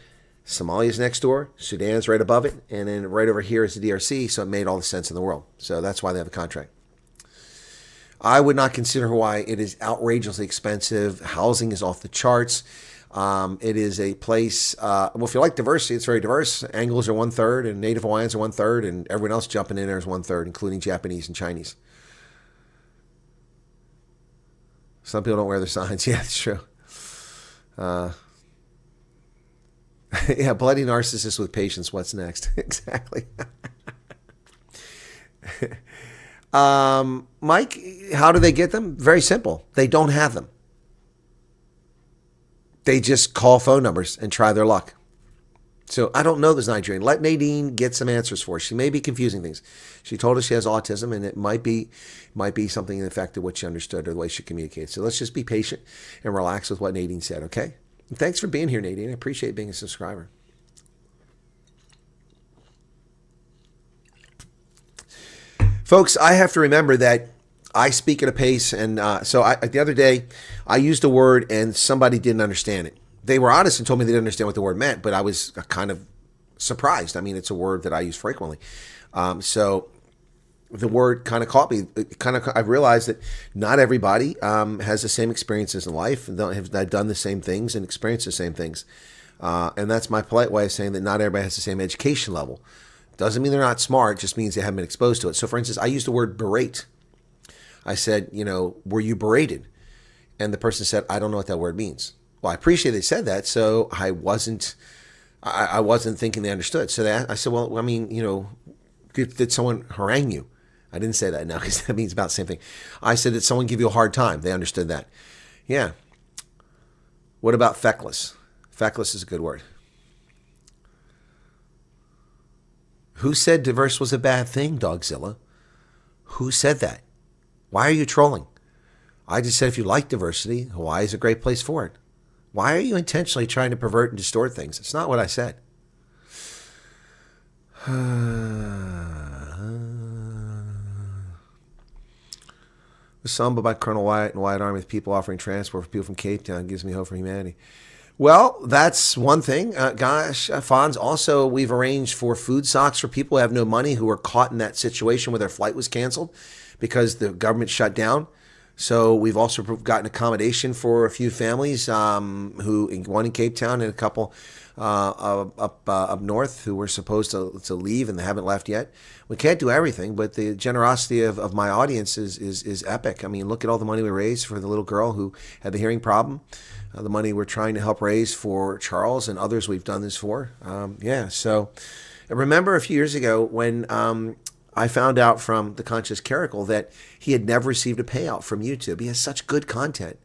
Somalia's next door, Sudan's right above it, and then right over here is the DRC, so it made all the sense in the world. So that's why they have a contract. I would not consider Hawaii. It is outrageously expensive. Housing is off the charts. It is a place, well, if you like diversity, it's very diverse. Anglos are 1/3, and Native Hawaiians are 1/3, and everyone else jumping in there is 1/3, including Japanese and Chinese. Some people don't wear their signs. Yeah, it's true. Yeah, bloody narcissist with patience. What's next? Exactly. Mike, how do they get them? Very simple. They don't have them. They just call phone numbers and try their luck. So I don't know this Nigerian. Let Nadine get some answers for us. She may be confusing things. She told us she has autism, and it might be something in effect of what she understood or the way she communicates. So let's just be patient and relax with what Nadine said, okay? And thanks for being here, Nadine. I appreciate being a subscriber. Folks, I have to remember that I speak at a pace, and the other day I used a word and somebody didn't understand it. They were honest and told me they didn't understand what the word meant, but I was kind of surprised. I mean, it's a word that I use frequently. So the word kind of caught me. I realized that not everybody has the same experiences in life, and have done the same things and experienced the same things. And that's my polite way of saying that not everybody has the same education level. Doesn't mean they're not smart, just means they haven't been exposed to it. So for instance, I used the word berate. I said, were you berated? And the person said, I don't know what that word means. Well, I appreciate they said that, so I wasn't thinking they understood. So I said, well, I mean, did someone harangue you? I didn't say that now, because that means about the same thing. I said, did someone give you a hard time? They understood that. Yeah. What about feckless? Feckless is a good word. Who said diverse was a bad thing, Dogzilla? Who said that? Why are you trolling? I just said if you like diversity, Hawaii is a great place for it. Why are you intentionally trying to pervert and distort things? It's not what I said. The samba by Colonel Wyatt and Wyatt Army with people offering transport for people from Cape Town gives me hope for humanity. Well, that's one thing. Fonz, also we've arranged for food socks for people who have no money, who are caught in that situation where their flight was canceled because the government shut down. So we've also gotten accommodation for a few families, one in Cape Town and a couple up north who were supposed to leave and they haven't left yet. We can't do everything, but the generosity of my audience is epic. I mean, look at all the money we raised for the little girl who had the hearing problem. The money we're trying to help raise for Charles and others we've done this for. So I remember a few years ago when I found out from the Conscious Caracal that he had never received a payout from YouTube. He has such good content.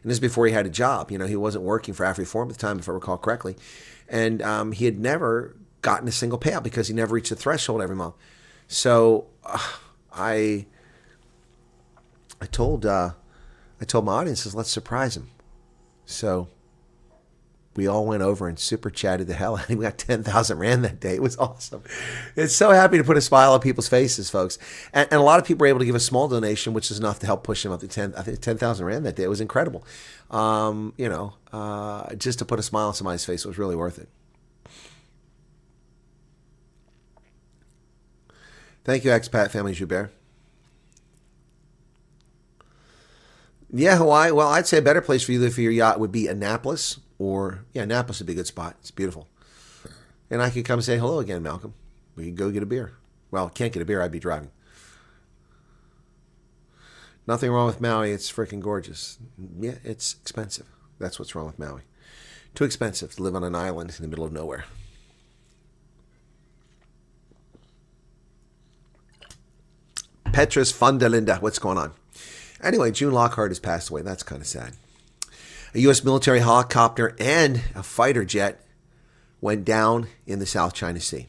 And this is before he had a job. He wasn't working for AfriForum at the time, if I recall correctly. And he had never gotten a single payout because he never reached the threshold every month. So I told my audiences, let's surprise him. So we all went over and super chatted the hell out of him. We got 10,000 Rand that day. It was awesome. It's so happy to put a smile on people's faces, folks. And a lot of people were able to give a small donation, which is enough to help push him up to 10,000 Rand that day. It was incredible. Just to put a smile on somebody's face, it was really worth it. Thank you, expat family Joubert. Yeah, Hawaii. Well, I'd say a better place for you to live for your yacht would be Annapolis. Annapolis would be a good spot. It's beautiful. And I could come say hello again, Malcolm. We could go get a beer. Well, can't get a beer. I'd be driving. Nothing wrong with Maui. It's freaking gorgeous. Yeah, it's expensive. That's what's wrong with Maui. Too expensive to live on an island in the middle of nowhere. Petrus von der Linde. What's going on? Anyway, June Lockhart has passed away. That's kind of sad. A U.S. military helicopter and a fighter jet went down in the South China Sea.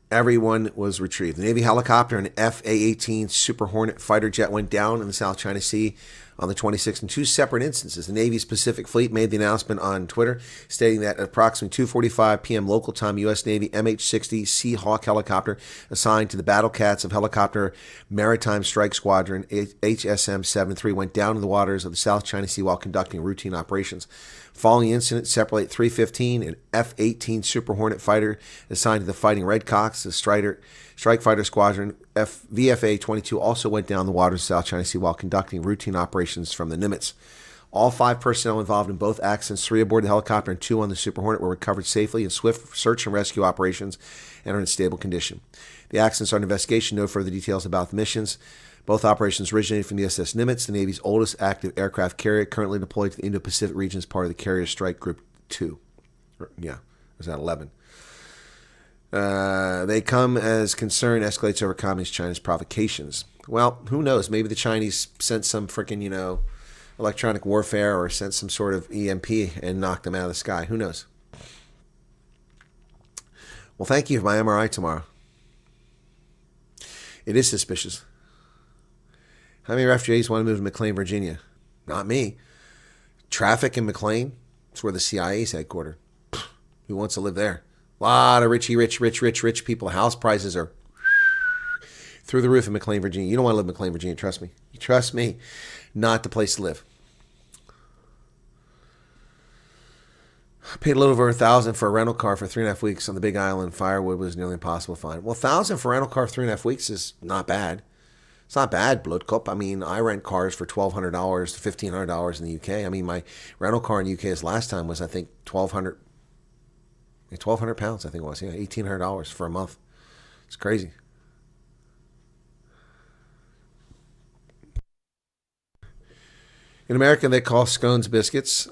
Everyone was retrieved. The Navy helicopter and F-A-18 Super Hornet fighter jet went down in the South China Sea on the 26th in two separate instances. The Navy's Pacific Fleet made the announcement on Twitter, stating that at approximately 2:45 p.m. local time, U.S. Navy MH-60 Seahawk helicopter assigned to the Battle Cats of Helicopter Maritime Strike Squadron HSM-73 went down in the waters of the South China Sea while conducting routine operations. Following the incident, separate 315, an F-18 Super Hornet fighter assigned to the Fighting Redcocks, the Strike Fighter Squadron VFA-22 also went down the waters of the South China Sea while conducting routine operations from the Nimitz. All 5 personnel involved in both accidents, 3 aboard the helicopter and 2 on the Super Hornet, were recovered safely in swift search and rescue operations and are in stable condition. The accidents are under investigation. No further details about the missions. Both operations originated from the SS Nimitz, the Navy's oldest active aircraft carrier, currently deployed to the Indo-Pacific region as part of the Carrier Strike Group 2. Yeah, was that 11? They come as concern escalates over Communist China's provocations. Well, who knows? Maybe the Chinese sent some freaking, electronic warfare or sent some sort of EMP and knocked them out of the sky. Who knows? Well, thank you for my MRI tomorrow. It is suspicious. How many refugees want to move to McLean, Virginia? Not me. Traffic in McLean? It's where the CIA's headquartered. Who wants to live there? A lot of rich people. House prices are through the roof in McLean, Virginia. You don't want to live in McLean, Virginia. Trust me. Trust me. Not the place to live. I paid a little over $1,000 for a rental car for 3.5 weeks on the Big Island. Firewood was nearly impossible to find. Well, $1,000 for a rental car for 3.5 weeks is not bad. It's not bad, Bloodkop. I mean, I rent cars for $1,200 to $1,500 in the UK. I mean, my rental car in the UK last time was, I think, £1,200 pounds, I think it was. Yeah, $1,800 for a month. It's crazy. In America, they call scones biscuits.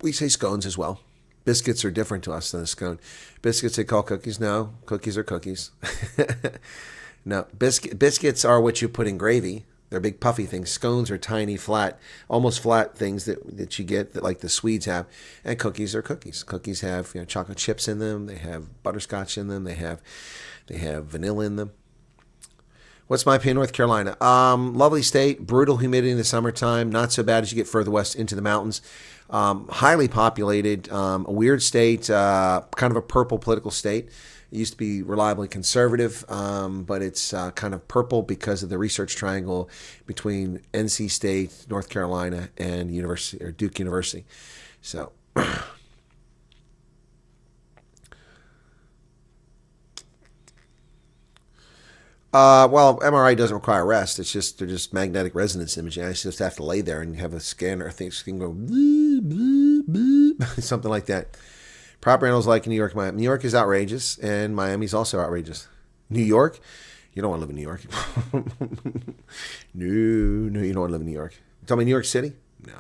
We say scones as well. Biscuits are different to us than a scone. Biscuits they call cookies. No, cookies are cookies. No, biscuits are what you put in gravy. They're big puffy things. Scones are tiny, flat, almost flat things that you get that like the Swedes have. And cookies are cookies. Cookies have chocolate chips in them. They have butterscotch in them. They have vanilla in them. What's my opinion, North Carolina? Lovely state, brutal humidity in the summertime. Not so bad as you get further west into the mountains. Highly populated, a weird state, kind of a purple political state. It used to be reliably conservative, but it's kind of purple because of the research triangle between NC State, North Carolina, and Duke University. So, well, MRI doesn't require rest. They're just magnetic resonance imaging. I just have to lay there and have a scanner. I think can go something like that. Proper animals like in New York, Miami. New York is outrageous, and Miami's also outrageous. New York, you don't want to live in New York. No, you don't want to live in New York. You talking about New York City? No.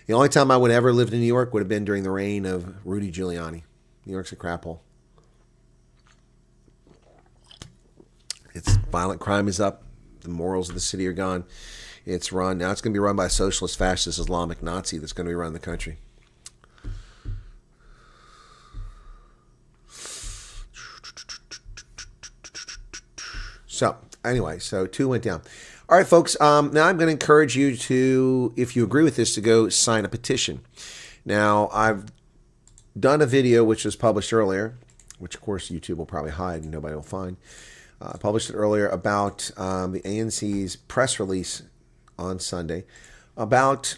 The only time I would ever lived in New York would have been during the reign of Rudy Giuliani. New York's a crap hole. Its violent crime is up. The morals of the city are gone. Now it's going to be run by a socialist, fascist, Islamic Nazi that's going to be running the country. So, anyway, 2 went down. All right, folks, now I'm going to encourage you to, if you agree with this, to go sign a petition. Now, I've done a video which was published earlier, which, of course, YouTube will probably hide and nobody will find. I published it earlier about the ANC's press release on Sunday about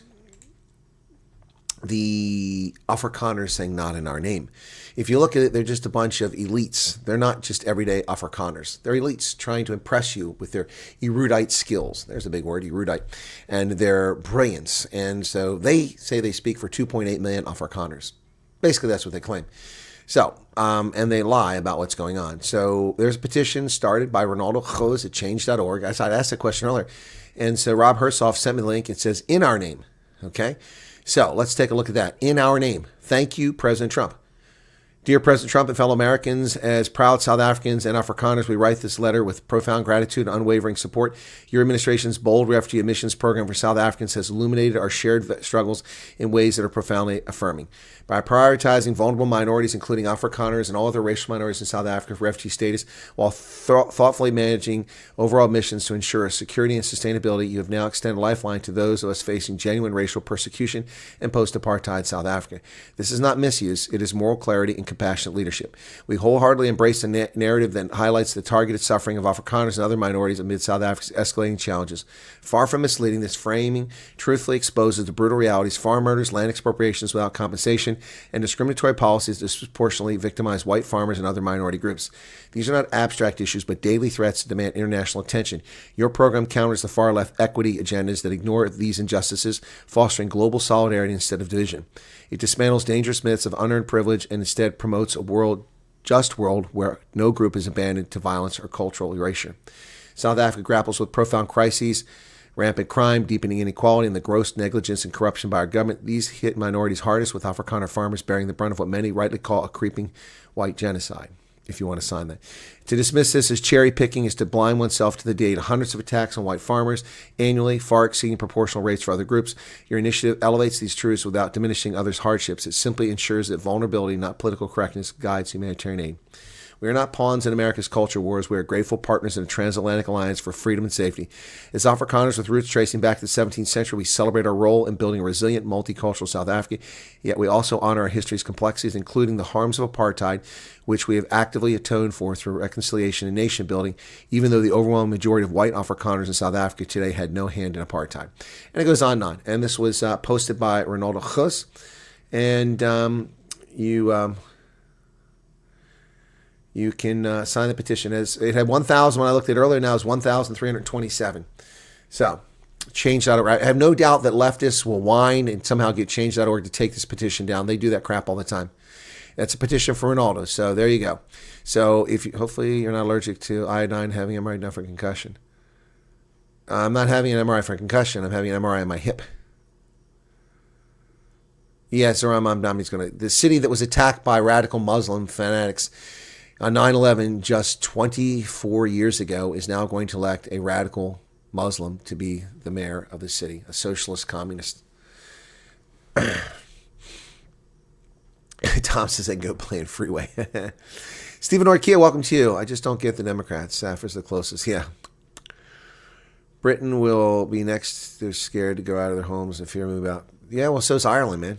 the Afrikaners saying not in our name. If you look at it, they're just a bunch of elites. They're not just everyday Afrikaners. They're elites trying to impress you with their erudite skills. There's a big word, erudite. And their brilliance. And so they say they speak for 2.8 million Afrikaners. Basically, that's what they claim. So, and they lie about what's going on. So there's a petition started by Ronaldo Jose at change.org. I asked that question earlier. And so Rob Hersoff sent me the link. It says, in our name. Okay? So let's take a look at that. In our name. Thank you, President Trump. Dear President Trump and fellow Americans, as proud South Africans and Afrikaners, we write this letter with profound gratitude and unwavering support. Your administration's bold refugee admissions program for South Africans has illuminated our shared struggles in ways that are profoundly affirming. By prioritizing vulnerable minorities, including Afrikaners and all other racial minorities in South Africa for refugee status, while thoughtfully managing overall admissions to ensure security and sustainability, you have now extended a lifeline to those of us facing genuine racial persecution in post-apartheid South Africa. This is not misuse, it is moral clarity and compassionate leadership. We wholeheartedly embrace the narrative that highlights the targeted suffering of Afrikaners and other minorities amid South Africa's escalating challenges. Far from misleading, this framing truthfully exposes the brutal realities: farm murders, land expropriations without compensation, and discriminatory policies disproportionately victimize white farmers and other minority groups. These are not abstract issues, but daily threats that demand international attention. Your program counters the far-left equity agendas that ignore these injustices, fostering global solidarity instead of division. It dismantles dangerous myths of unearned privilege and instead promotes a just world where no group is abandoned to violence or cultural erasure. South Africa grapples with profound crises: rampant crime, deepening inequality, and the gross negligence and corruption by our government. These hit minorities hardest, with Afrikaner farmers bearing the brunt of what many rightly call a creeping white genocide, if you want to sign that. To dismiss this as cherry picking is to blind oneself to the data. Hundreds of attacks on white farmers annually, far exceeding proportional rates for other groups. Your initiative elevates these truths without diminishing others' hardships. It simply ensures that vulnerability, not political correctness, guides humanitarian aid. We are not pawns in America's culture wars. We are grateful partners in a transatlantic alliance for freedom and safety. As Afrikaners with roots tracing back to the 17th century, we celebrate our role in building a resilient, multicultural South Africa, yet we also honor our history's complexities, including the harms of apartheid, which we have actively atoned for through reconciliation and nation building, even though the overwhelming majority of white Afrikaners in South Africa today had no hand in apartheid. And it goes on and on. And this was posted by Ronaldo Gus. And you can sign the petition. As it had 1,000 when I looked at it earlier, now it's 1,327. So, change.org. I have no doubt that leftists will whine and somehow get change.org to take this petition down. They do that crap all the time. That's a petition for Ronaldo. So there you go. So hopefully you're not allergic to iodine, having MRI done for concussion. I'm not having an MRI for concussion. I'm having an MRI on my hip. Yes, the city that was attacked by radical Muslim fanatics on 9/11 just 24 years ago is now going to elect a radical Muslim to be the mayor of the city, a socialist communist. Tom says I can go play in Freeway. Stephen Orkia, welcome to you. I just don't get the Democrats. Safra's the closest. Yeah. Britain will be next. They're scared to go out of their homes and fear move out. Yeah, well, so's Ireland, man.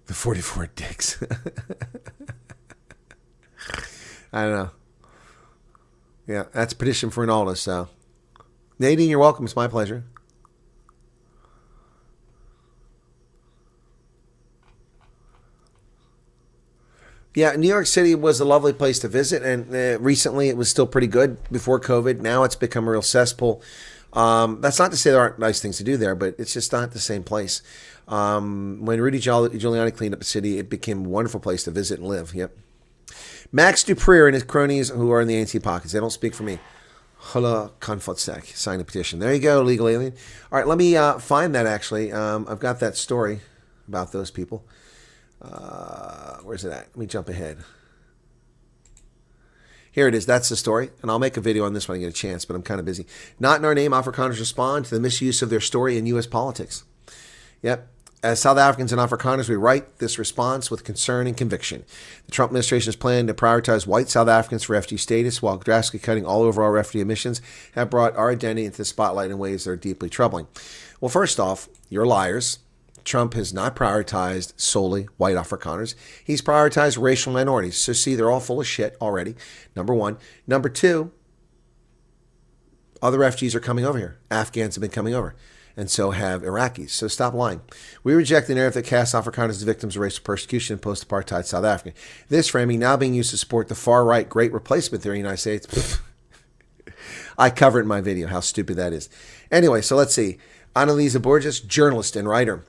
The 44 dicks. I don't know. Yeah, that's a petition for Ronaldo, so. Nadine, you're welcome. It's my pleasure. Yeah, New York City was a lovely place to visit, and recently it was still pretty good before COVID. Now it's become a real cesspool. That's not to say there aren't nice things to do there, but it's just not the same place. When Rudy Giuliani cleaned up the city, it became a wonderful place to visit and live. Yep. Max Dupree and his cronies who are in the ANC pockets. They don't speak for me. Hula Konfotsek. Sign the petition. There you go, legal alien. All right, let me find that actually. I've got that story about those people. Where's it at? Let me jump ahead. Here it is. That's the story. And I'll make a video on this when I get a chance, but I'm kind of busy. Not in our name, Afrikaners respond to the misuse of their story in U.S. politics. Yep. As South Africans and Afrikaners, we write this response with concern and conviction. The Trump administration's plan to prioritize white South Africans for refugee status while drastically cutting all overall refugee admissions have brought our identity into the spotlight in ways that are deeply troubling. Well, first off, you're liars. Trump has not prioritized solely white Afrikaners. He's prioritized racial minorities. So see, they're all full of shit already, number one. Number two, other refugees are coming over here. Afghans have been coming over, and so have Iraqis. So stop lying. We reject the narrative that casts Afrikaners as victims of racial persecution in post-apartheid South Africa. This framing now being used to support the far-right great replacement theory in the United States. I cover it in my video how stupid that is. Anyway, so let's see. Annalisa Borges, journalist and writer.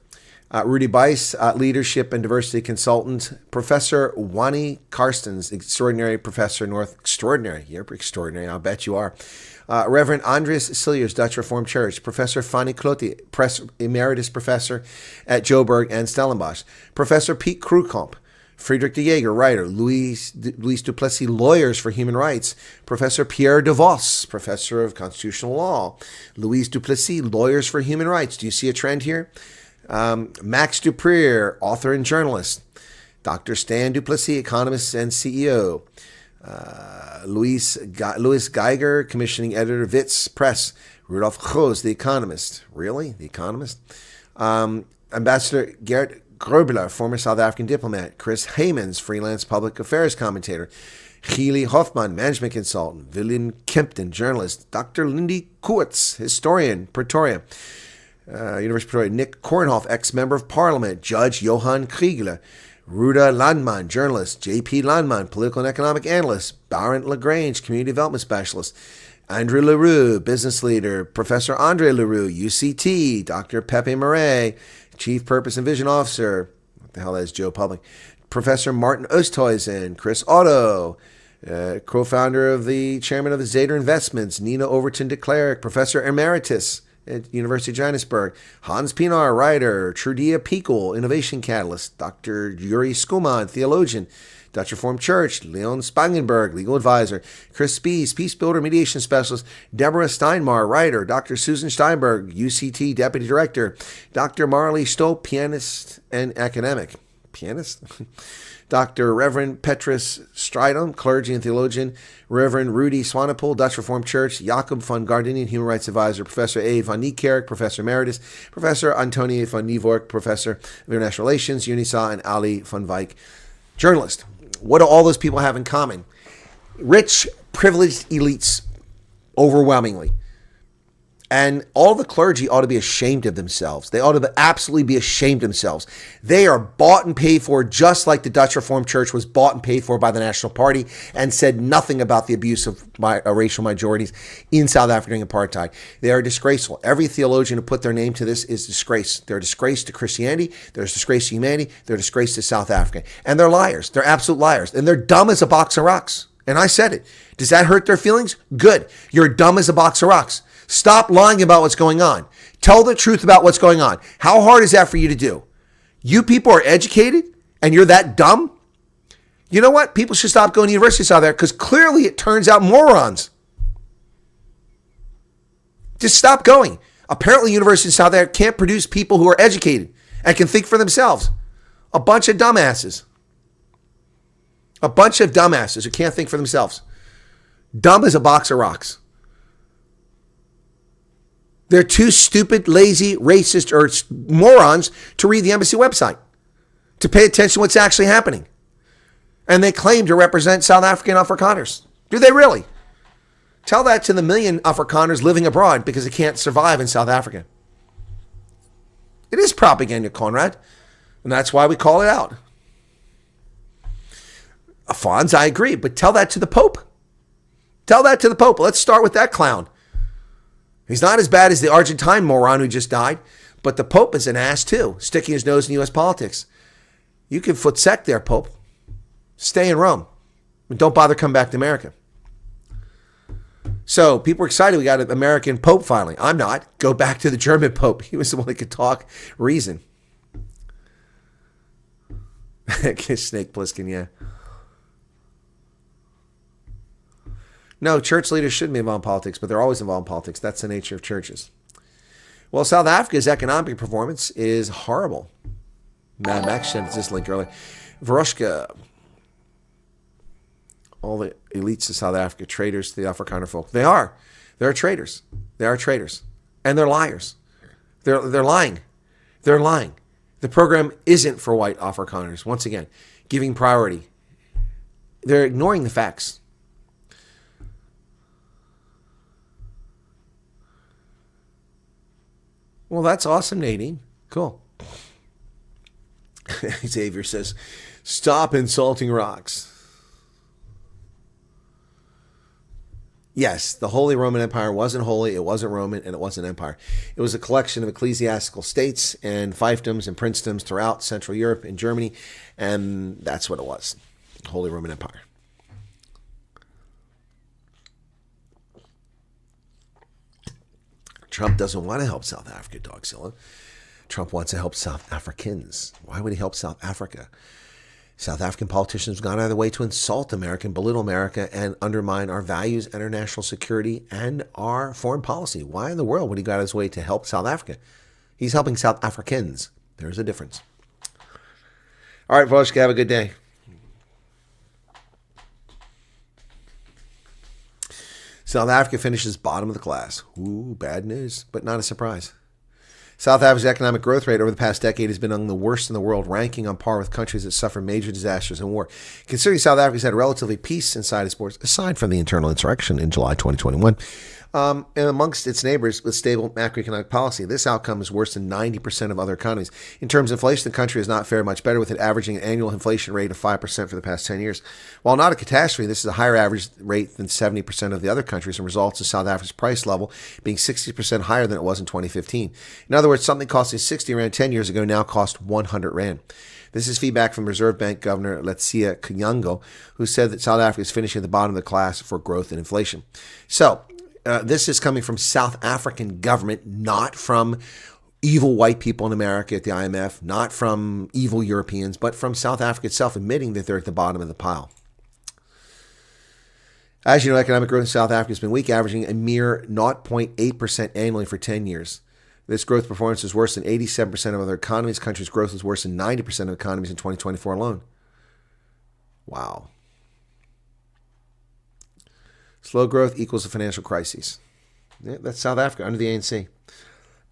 Rudy Bice, leadership and diversity consultant. Professor Wani Karstens, extraordinary professor, extraordinary, you're extraordinary, I'll bet you are. Reverend Andres Siliers, Dutch Reformed Church. Professor Fanny Clotti, emeritus professor at Joburg and Stellenbosch. Professor Pete Krukamp, Friedrich de Jager, writer. Louis Duplessis, lawyers for human rights. Professor Pierre de Vos, professor of constitutional law. Louis Duplessis, lawyers for human rights. Do you see a trend here? Max Duprier, author and journalist. Dr. Stan Duplessis, economist and CEO. Louis Geiger, commissioning editor, Witz Press. Rudolf Khoes, The Economist. Really? The Economist? Ambassador Gert Grobler, former South African diplomat. Chris Heymans, freelance public affairs commentator. Gili Hoffman, management consultant. William Kempton, journalist. Dr. Lindy Koorts, historian, Pretoria. University of Pretoria. Nick Kornhoff, ex-member of parliament. Judge Johan Kriegler. Ruda Landman, journalist. J.P. Landman, political and economic analyst. Barent Lagrange, community development specialist. Andrew Leroux, business leader. Professor Andre Leroux, UCT. Dr. Pepe Murray, chief purpose and vision officer. What the hell, that is Joe Public. Professor Martin Oosthuizen. Chris Otto, co-founder of the chairman of the Zeta Investments. Nina Overton de Klerk, professor emeritus at University of Johannesburg. Hans Pienaar, writer. Trudia Pekel, innovation catalyst. Dr. Yuri Skuman, theologian. Dutch Reformed Church. Leon Spangenberg, legal advisor. Chris Spies, peace builder, mediation specialist. Deborah Steinmar, writer. Dr. Susan Steinberg, UCT deputy director. Dr. Marley Stowe, pianist and academic. Pianist? Dr. Reverend Petrus Stridham, clergy and theologian. Reverend Rudy Swanepoel, Dutch Reformed Church. Jacob van Gardinian, human rights advisor. Professor A. van Niekerk, professor emeritus. Professor Antonie van Nieuwkerk, professor of international relations. Unisa, and Ali van Wyk, journalist. What do all those people have in common? Rich, privileged elites, overwhelmingly. And all the clergy ought to be ashamed of themselves. They ought to absolutely be ashamed of themselves. They are bought and paid for just like the Dutch Reformed Church was bought and paid for by the National Party and said nothing about the abuse of racial minorities in South Africa during apartheid. They are disgraceful. Every theologian who put their name to this is disgrace. They're a disgrace to Christianity. They're a disgrace to humanity. They're a disgrace to South Africa. And they're liars. They're absolute liars. And they're dumb as a box of rocks. And I said it. Does that hurt their feelings? Good. You're dumb as a box of rocks. Stop lying about what's going on. Tell the truth about what's going on. How hard is that for you to do? You people are educated and you're that dumb? You know what? People should stop going to universities out there because clearly it turns out morons. Just stop going. Apparently universities out there can't produce people who are educated and can think for themselves. A bunch of dumbasses. A bunch of dumbasses who can't think for themselves. Dumb as a box of rocks. They're too stupid, lazy, racist, or morons to read the embassy website, to pay attention to what's actually happening. And they claim to represent South African Afrikaners. Do they really? Tell that to the million Afrikaners living abroad because they can't survive in South Africa. It is propaganda, Conrad, and that's why we call it out. Afons, I agree, but tell that to the Pope. Tell that to the Pope. Let's start with that clown. He's not as bad as the Argentine moron who just died, but the Pope is an ass too, sticking his nose in U.S. politics. You can foot sec there, Pope. Stay in Rome. And don't bother coming back to America. So people are excited we got an American Pope finally. I'm not. Go back to the German Pope. He was the one that could talk reason. Snake Plissken, yeah. No, church leaders shouldn't be involved in politics, but they're always involved in politics. That's the nature of churches. Well, South Africa's economic performance is horrible. Max sent this link earlier. Veroshka, all the elites of South Africa, traitors to the Afrikaner folk. They are. They're traitors. They are traitors. And they're liars. They're lying. They're lying. The program isn't for white Afrikaners. Once again, giving priority. They're ignoring the facts. Well, that's awesome, Nadine. Cool. Xavier says, stop insulting rocks. Yes, the Holy Roman Empire wasn't holy, it wasn't Roman, and it wasn't empire. It was a collection of ecclesiastical states and fiefdoms and princedoms throughout Central Europe and Germany, and that's what it was, Holy Roman Empire. Trump doesn't want to help South Africa, Dogzilla. Trump wants to help South Africans. Why would he help South Africa? South African politicians have gone out of their way to insult America, belittle America, and undermine our values and our national security and our foreign policy. Why in the world would he go out of his way to help South Africa? He's helping South Africans. There's a difference. All right, folks, have a good day. South Africa finishes bottom of the class. Ooh, bad news, but not a surprise. South Africa's economic growth rate over the past decade has been among the worst in the world, ranking on par with countries that suffer major disasters and war. Considering South Africa's had relatively peace inside its borders, aside from the internal insurrection in July 2021, and amongst its neighbors with stable macroeconomic policy, this outcome is worse than 90% of other economies. In terms of inflation, the country has not fared much better, with it averaging an annual inflation rate of 5% for the past 10 years. While not a catastrophe, this is a higher average rate than 70% of the other countries and results in South Africa's price level being 60% higher than it was in 2015. In other words, something costing 60 Rand 10 years ago now cost 100 Rand. This is feedback from Reserve Bank Governor Letsia Kyango, who said that South Africa is finishing at the bottom of the class for growth and inflation. So, this is coming from South African government, not from evil white people in America at the IMF, not from evil Europeans, but from South Africa itself admitting that they're at the bottom of the pile. As you know, economic growth in South Africa has been weak, averaging a mere 0.8% annually for 10 years. This growth performance is worse than 87% of other economies. The country's growth is worse than 90% of economies in 2024 alone. Wow. Slow growth equals a financial crisis. Yeah, that's South Africa under the ANC.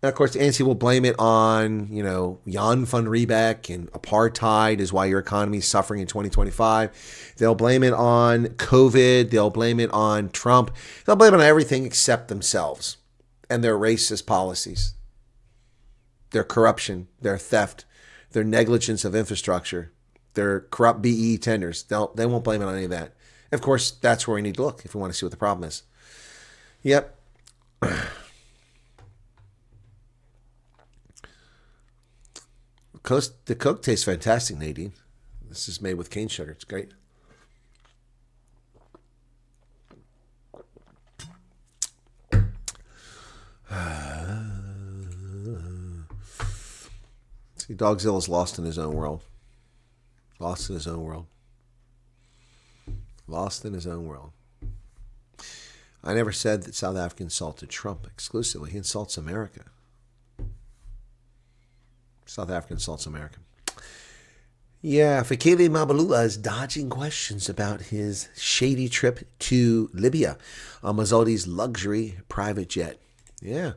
Now, of course, the ANC will blame it on, Jan van Riebeck and apartheid is why your economy is suffering in 2025. They'll blame it on COVID. They'll blame it on Trump. They'll blame it on everything except themselves and their racist policies, their corruption, their theft, their negligence of infrastructure, their corrupt BE tenders. They won't blame it on any of that. Of course, that's where we need to look if we want to see what the problem is. Yep. The Coke tastes fantastic, Nadine. This is made with cane sugar. It's great. See, Dogzilla's lost in his own world. Lost in his own world. Lost in his own world. I never said that South Africa insulted Trump exclusively. He insults America. South Africa insults America. Yeah, Fikile Mabalula is dodging questions about his shady trip to Libya on Mazzoti's luxury private jet. Yeah.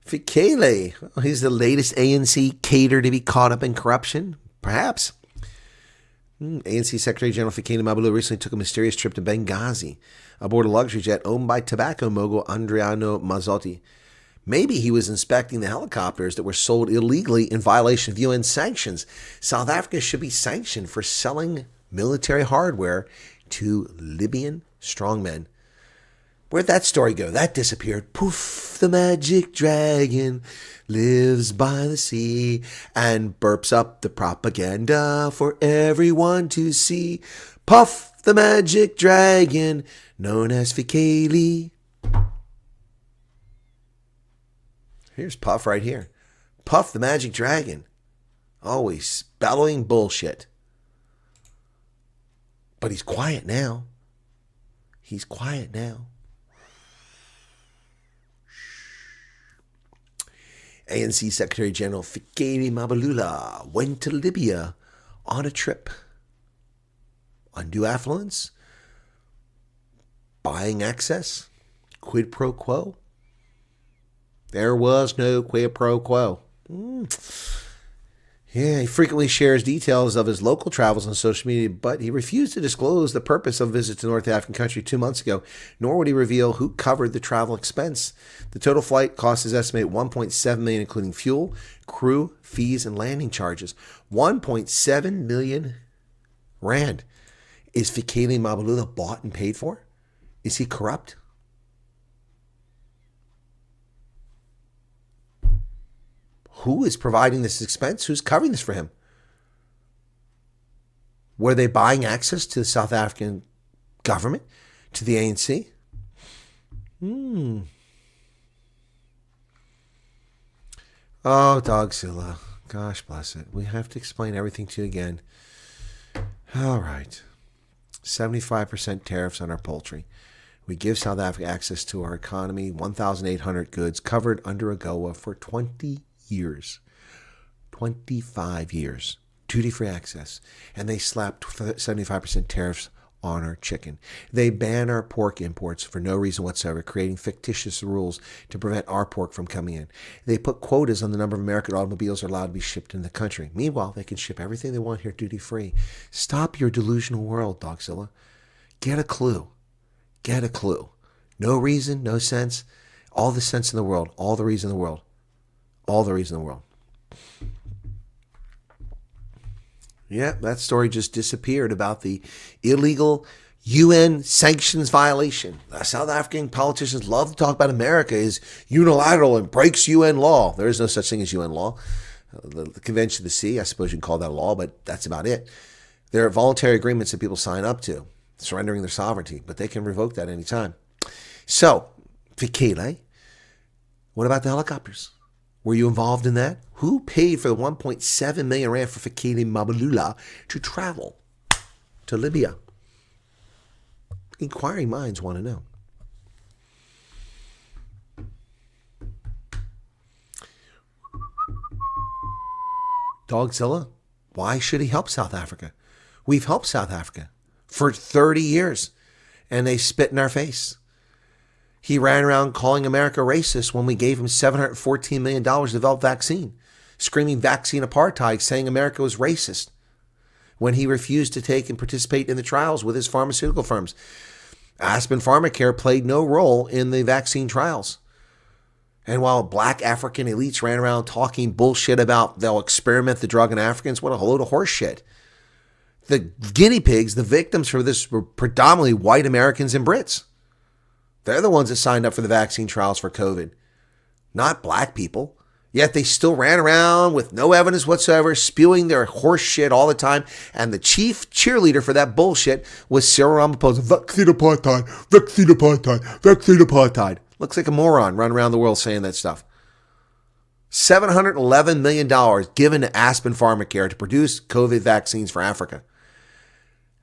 Fikile, he's the latest ANC cater to be caught up in corruption? Perhaps. ANC Secretary General Fikile Mabalula recently took a mysterious trip to Benghazi aboard a luxury jet owned by tobacco mogul Adriano Mazzotti. Maybe he was inspecting the helicopters that were sold illegally in violation of UN sanctions. South Africa should be sanctioned for selling military hardware to Libyan strongmen. Where'd that story go? That disappeared. Poof, the magic dragon lives by the sea and burps up the propaganda for everyone to see. Puff, the magic dragon, known as Fikile. Here's Puff right here. Puff, the magic dragon. Always bellowing bullshit. But he's quiet now. He's quiet now. ANC Secretary General Fikile Mabalula went to Libya on a trip. Undue affluence? Buying access? Quid pro quo? There was no quid pro quo. Yeah, he frequently shares details of his local travels on social media, but he refused to disclose the purpose of a visit to North African country 2 months ago, nor would he reveal who covered the travel expense. The total flight cost is estimated $1.7 million, including fuel, crew, fees, and landing charges. 1.7 million Rand. Is Fikile Mabalula bought and paid for? Is he corrupt? Who is providing this expense? Who's covering this for him? Were they buying access to the South African government, to the ANC? Oh, Dogzilla. Gosh bless it. We have to explain everything to you again. All right. 75% tariffs on our poultry. We give South Africa access to our economy, 1,800 goods covered under AGOA for 20 years. 25 years. Duty-free access. And they slapped 75% tariffs on our chicken. They ban our pork imports for no reason whatsoever, creating fictitious rules to prevent our pork from coming in. They put quotas on the number of American automobiles are allowed to be shipped in the country. Meanwhile, they can ship everything they want here duty-free. Stop your delusional world, Dogzilla. Get a clue. Get a clue. No reason, no sense. All the sense in the world. All the reason in the world. All the reason in the world. Yeah, that story just disappeared about the illegal UN sanctions violation. South African politicians love to talk about America is unilateral and breaks UN law. There is no such thing as UN law. The Convention of the Sea, I suppose you can call that a law, but that's about it. There are voluntary agreements that people sign up to, surrendering their sovereignty, but they can revoke that any time. So, Fikile, what about the helicopters? Were you involved in that? Who paid for the 1.7 million rand for Fikile Mabalula to travel to Libya? Inquiring minds want to know. Dogzilla, why should he help South Africa? We've helped South Africa for 30 years, and they spit in our face. He ran around calling America racist when we gave him $714 million to develop vaccine, screaming vaccine apartheid, saying America was racist when he refused to take and participate in the trials with his pharmaceutical firms. Aspen Pharmacare played no role in the vaccine trials. And while black African elites ran around talking bullshit about they'll experiment the drug in Africans, what a load of horse shit. The guinea pigs, the victims for this were predominantly white Americans and Brits. They're the ones that signed up for the vaccine trials for COVID, not black people. Yet they still ran around with no evidence whatsoever, spewing their horse shit all the time. And the chief cheerleader for that bullshit was Cyril Ramaphosa. Vaccine apartheid, vaccine apartheid, vaccine apartheid. Looks like a moron running around the world saying that stuff. $711 million given to Aspen Pharmacare to produce COVID vaccines for Africa.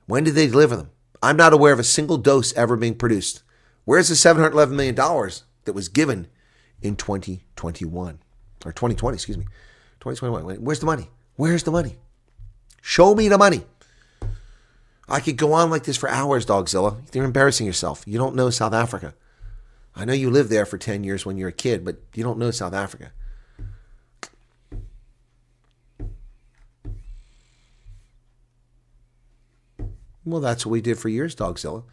When did they deliver them? I'm not aware of a single dose ever being produced. Where's the $711 million that was given in 2021? Or 2020, excuse me. 2021. Where's the money? Where's the money? Show me the money. I could go on like this for hours, Dogzilla. You're embarrassing yourself. You don't know South Africa. I know you lived there for 10 years when you were a kid, but you don't know South Africa. Well, that's what we did for years, Dogzilla.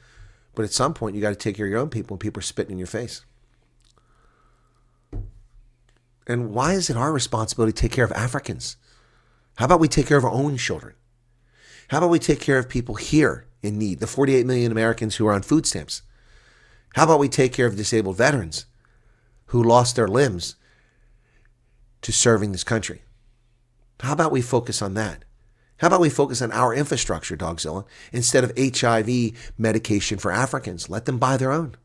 But at some point, you got to take care of your own people when people are spitting in your face. And why is it our responsibility to take care of Africans? How about we take care of our own children? How about we take care of people here in need, the 48 million Americans who are on food stamps? How about we take care of disabled veterans who lost their limbs to serving this country? How about we focus on that? How about we focus on our infrastructure, Dogzilla, instead of HIV medication for Africans? Let them buy their own.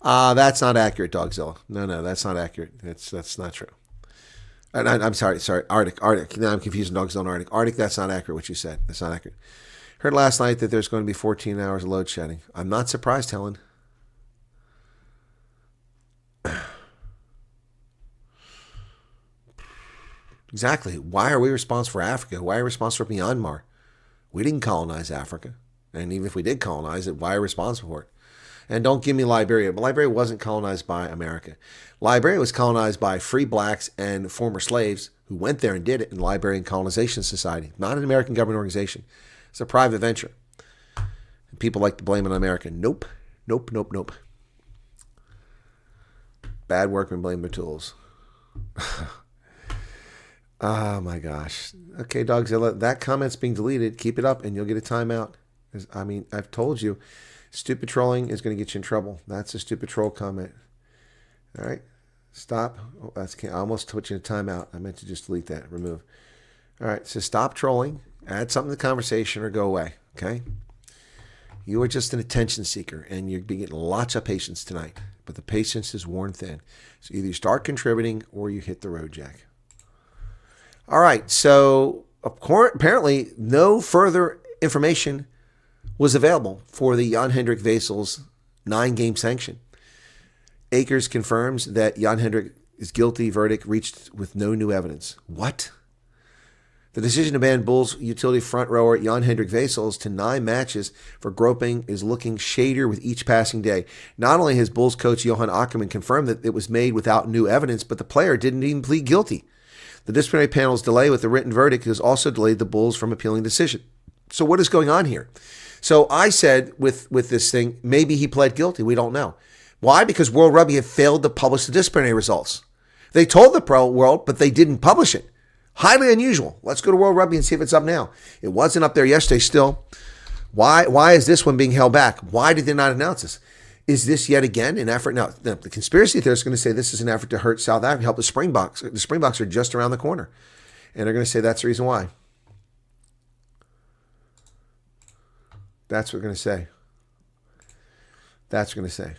That's not accurate, Dogzilla. No, that's not accurate. That's not true. I'm sorry, Arctic. Now I'm confusing Dogzilla and Arctic. Arctic, that's not accurate what you said. That's not accurate. Heard last night that there's going to be 14 hours of load shedding. I'm not surprised, Helen. Exactly. Why are we responsible for Africa? Why are we responsible for Myanmar? We didn't colonize Africa. And even if we did colonize it, why are we responsible for it? And don't give me Liberia. But Liberia wasn't colonized by America. Liberia was colonized by free blacks and former slaves who went there and did it in the Liberian Colonization Society. Not an American government organization. It's a private venture. And people like to blame it on America. Nope. Bad workmen blame their tools. Oh my gosh. Okay, Dogzilla, that comment's being deleted. Keep it up and you'll get a timeout. I mean, I've told you, Stupid trolling is going to get you in trouble. That's a stupid troll comment. All right. Stop. Oh, I almost put you in a timeout. I meant to just delete that. Remove. All right. So stop trolling. Add something to the conversation or go away. Okay. You are just an attention seeker and you're getting lots of patience tonight. But the patience is worn thin. So either you start contributing or you hit the road jack. All right. So apparently no further information was available for the Jan-Hendrik Wesel's 9-game sanction. Akers confirms that Jan-Hendrik is guilty. Verdict reached with no new evidence. What? The decision to ban Bulls utility front rower Jan-Hendrik Wesels to 9 matches for groping is looking shadier with each passing day. Not only has Bulls coach Johan Ackerman confirmed that it was made without new evidence, but the player didn't even plead guilty. The disciplinary panel's delay with the written verdict has also delayed the Bulls from appealing the decision. So what is going on here? So I said with this thing, maybe he pled guilty. We don't know. Why? Because World Rugby had failed to publish the disciplinary results. They told the pro world, but they didn't publish it. Highly unusual. Let's go to World Rugby and see if it's up now. It wasn't up there yesterday still. Why is this one being held back? Why did they not announce this? Is this yet again an effort? Now, the conspiracy theorists are going to say this is an effort to hurt South Africa, help the Springboks. The Springboks are just around the corner. And they're going to say that's the reason why. That's what we're going to say. That's what we're going to say.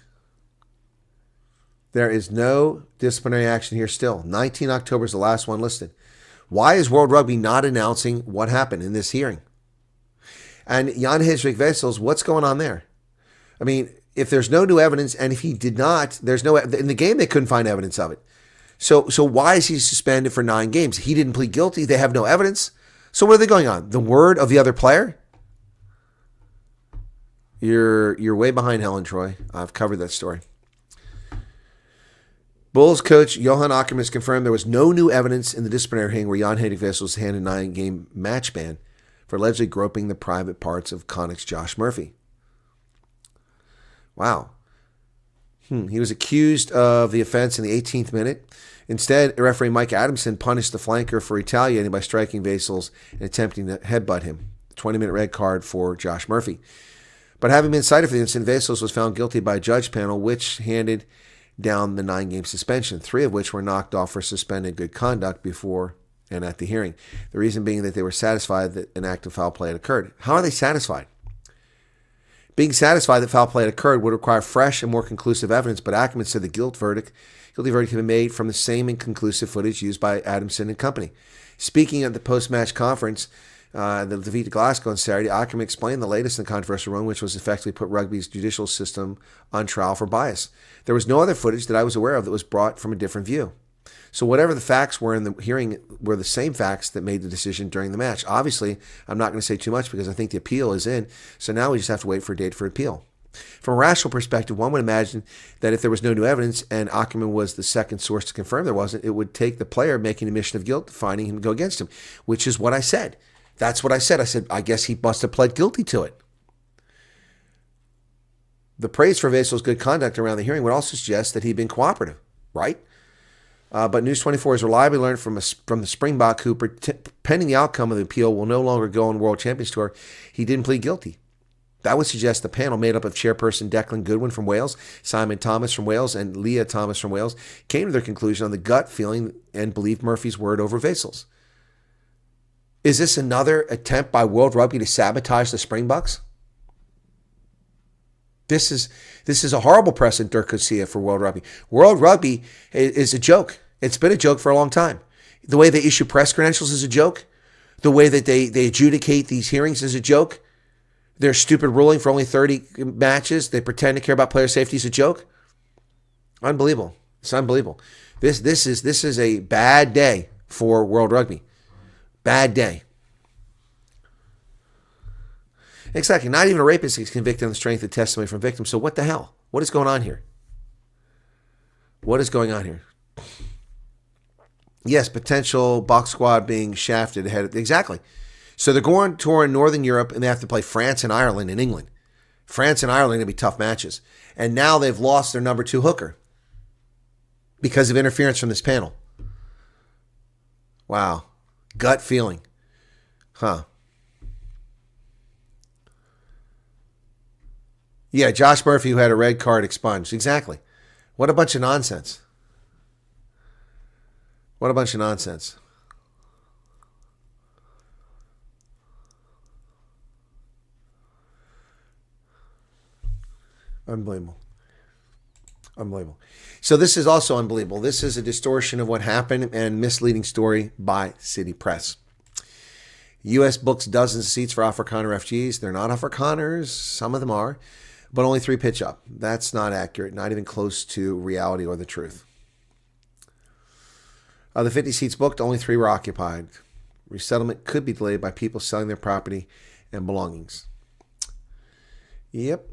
There is no disciplinary action here still. 19 October is the last one listed. Why is World Rugby not announcing what happened in this hearing? And Jan-Hendrik Wesels, what's going on there? I mean, if there's no new evidence, and if he did not, there's no in the game they couldn't find evidence of it. So why is he suspended for 9 games? He didn't plead guilty. They have no evidence. So what are they going on? The word of the other player? You're way behind, Helen Troy. I've covered that story. Bulls coach Johan Ackerman has confirmed there was no new evidence in the disciplinary hearing where Jan-Hendrik Wesels was handed a 9-game match ban for allegedly groping the private parts of Connacht's Josh Murphy. Wow. He was accused of the offense in the 18th minute. Instead, referee Mike Adamson punished the flanker for retaliating by striking Wesels and attempting to headbutt him. A 20-minute red card for Josh Murphy. But having been cited for the incident, Wesels was found guilty by a judge panel, which handed down the 9-game suspension, 3 of which were knocked off for suspended good conduct before and at the hearing. The reason being that they were satisfied that an act of foul play had occurred. How are they satisfied? Being satisfied that foul play had occurred would require fresh and more conclusive evidence, but Ackerman said the guilty verdict had been made from the same inconclusive footage used by Adamson and company. Speaking at the post-match conference, the defeat to Glasgow on Saturday, Ackerman explained the latest in the controversial ruling, which was effectively put rugby's judicial system on trial for bias. There was no other footage that I was aware of that was brought from a different view. So whatever the facts were in the hearing were the same facts that made the decision during the match. Obviously, I'm not going to say too much because I think the appeal is in. So now we just have to wait for a date for appeal. From a rational perspective, one would imagine that if there was no new evidence and Ackerman was the second source to confirm there wasn't, it would take the player making an admission of guilt, finding him to go against him, which is what I said. That's what I said. I said, I guess he must have pled guilty to it. The praise for Wesels' good conduct around the hearing would also suggest that he'd been cooperative, right? But News 24 has reliably learned from the Springbok, who, pending the outcome of the appeal, will no longer go on World Champions Tour, he didn't plead guilty. That would suggest the panel made up of chairperson Declan Goodwin from Wales, Simon Thomas from Wales, and Leah Thomas from Wales came to their conclusion on the gut feeling and believed Murphy's word over Wesels. Is this another attempt by World Rugby to sabotage the Springboks? This is a horrible precedent, Dirk Coetzee, for World Rugby. World Rugby is a joke. It's been a joke for a long time. The way they issue press credentials is a joke. The way that they adjudicate these hearings is a joke. Their stupid ruling for only 30 matches, they pretend to care about player safety, is a joke. Unbelievable. It's unbelievable. This is a bad day for World Rugby. Bad day. Exactly. Not even a rapist is convicted on the strength of testimony from victims. So what the hell? What is going on here? What is going on here? Yes, potential box squad being shafted ahead of... Exactly. So they're going tour in Northern Europe, and they have to play France and Ireland in England. France and Ireland are going to be tough matches. And now they've lost their number 2 hooker because of interference from this panel. Wow. Gut feeling. Huh. Yeah, Josh Murphy, who had a red card expunged. Exactly. What a bunch of nonsense. What a bunch of nonsense. Unbelievable. Unbelievable. So this is also unbelievable. This is a distortion of what happened and misleading story by City Press. U.S. books dozens of seats for Afrikaner refugees. They're not Afrikaners. Some of them are. But only 3 pitch up. That's not accurate. Not even close to reality or the truth. Of the 50 seats booked, only 3 were occupied. Resettlement could be delayed by people selling their property and belongings. Yep.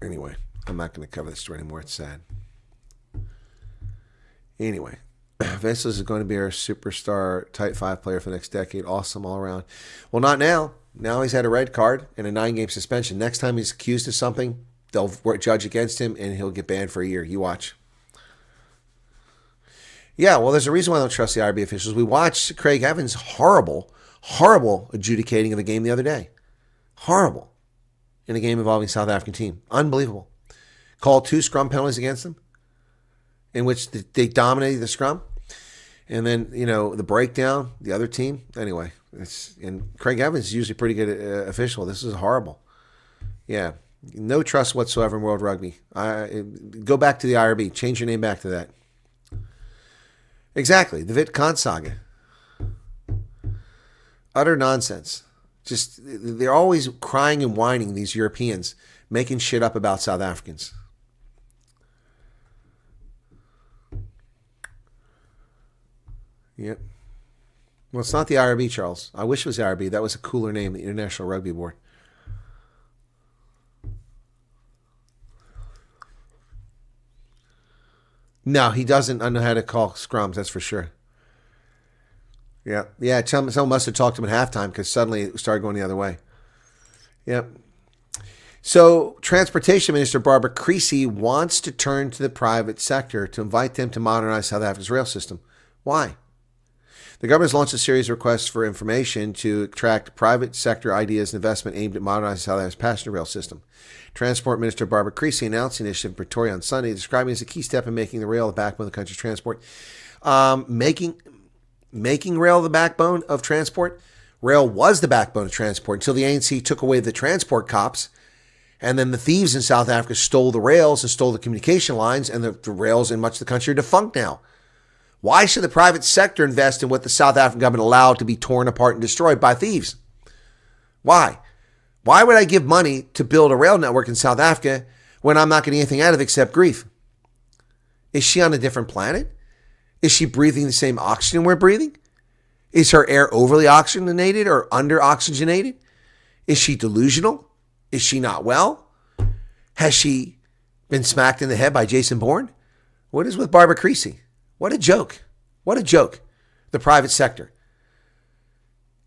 Anyway, I'm not going to cover this story anymore. It's sad. Anyway, Veslis is going to be our superstar Type 5 player for the next decade. Awesome all around. Well, not now. Now he's had a red card and a 9-game suspension. Next time he's accused of something, they'll judge against him and he'll get banned for a year. You watch. Yeah, well, there's a reason why I don't trust the IRB officials. We watched Craig Evans' horrible adjudicating of the game the other day. Horrible. In a game involving South African team. Unbelievable. Called 2 scrum penalties against them, in which they dominated the scrum. And then, the breakdown, the other team. Anyway, and Craig Evans is usually a pretty good official. This is horrible. Yeah, no trust whatsoever in World Rugby. Go back to the IRB. Change your name back to that. Exactly, the Vit Khan saga. Utter nonsense. Just, they're always crying and whining, these Europeans, making shit up about South Africans. Yep. Well, it's not the IRB, Charles. I wish it was the IRB. That was a cooler name, the International Rugby Board. No, he doesn't know how to call scrums, that's for sure. Yeah. Someone must have talked to him at halftime because suddenly it started going the other way. Yep. So, Transportation Minister Barbara Creasy wants to turn to the private sector to invite them to modernize South Africa's rail system. Why? The government has launched a series of requests for information to attract private sector ideas and investment aimed at modernizing South Africa's passenger rail system. Transport Minister Barbara Creasy announced the initiative in Pretoria on Sunday, describing it as a key step in making the rail the backbone of the country's transport. Making rail the backbone of transport? Rail was the backbone of transport until the ANC took away the transport cops, and then the thieves in South Africa stole the rails and stole the communication lines, and the rails in much of the country are defunct now. Why should the private sector invest in what the South African government allowed to be torn apart and destroyed by thieves? Why? Why would I give money to build a rail network in South Africa when I'm not getting anything out of it except grief? Is she on a different planet? Is she breathing the same oxygen we're breathing? Is her air overly oxygenated or under-oxygenated? Is she delusional? Is she not well? Has she been smacked in the head by Jason Bourne? What is with Barbara Creasy? What a joke. What a joke. The private sector.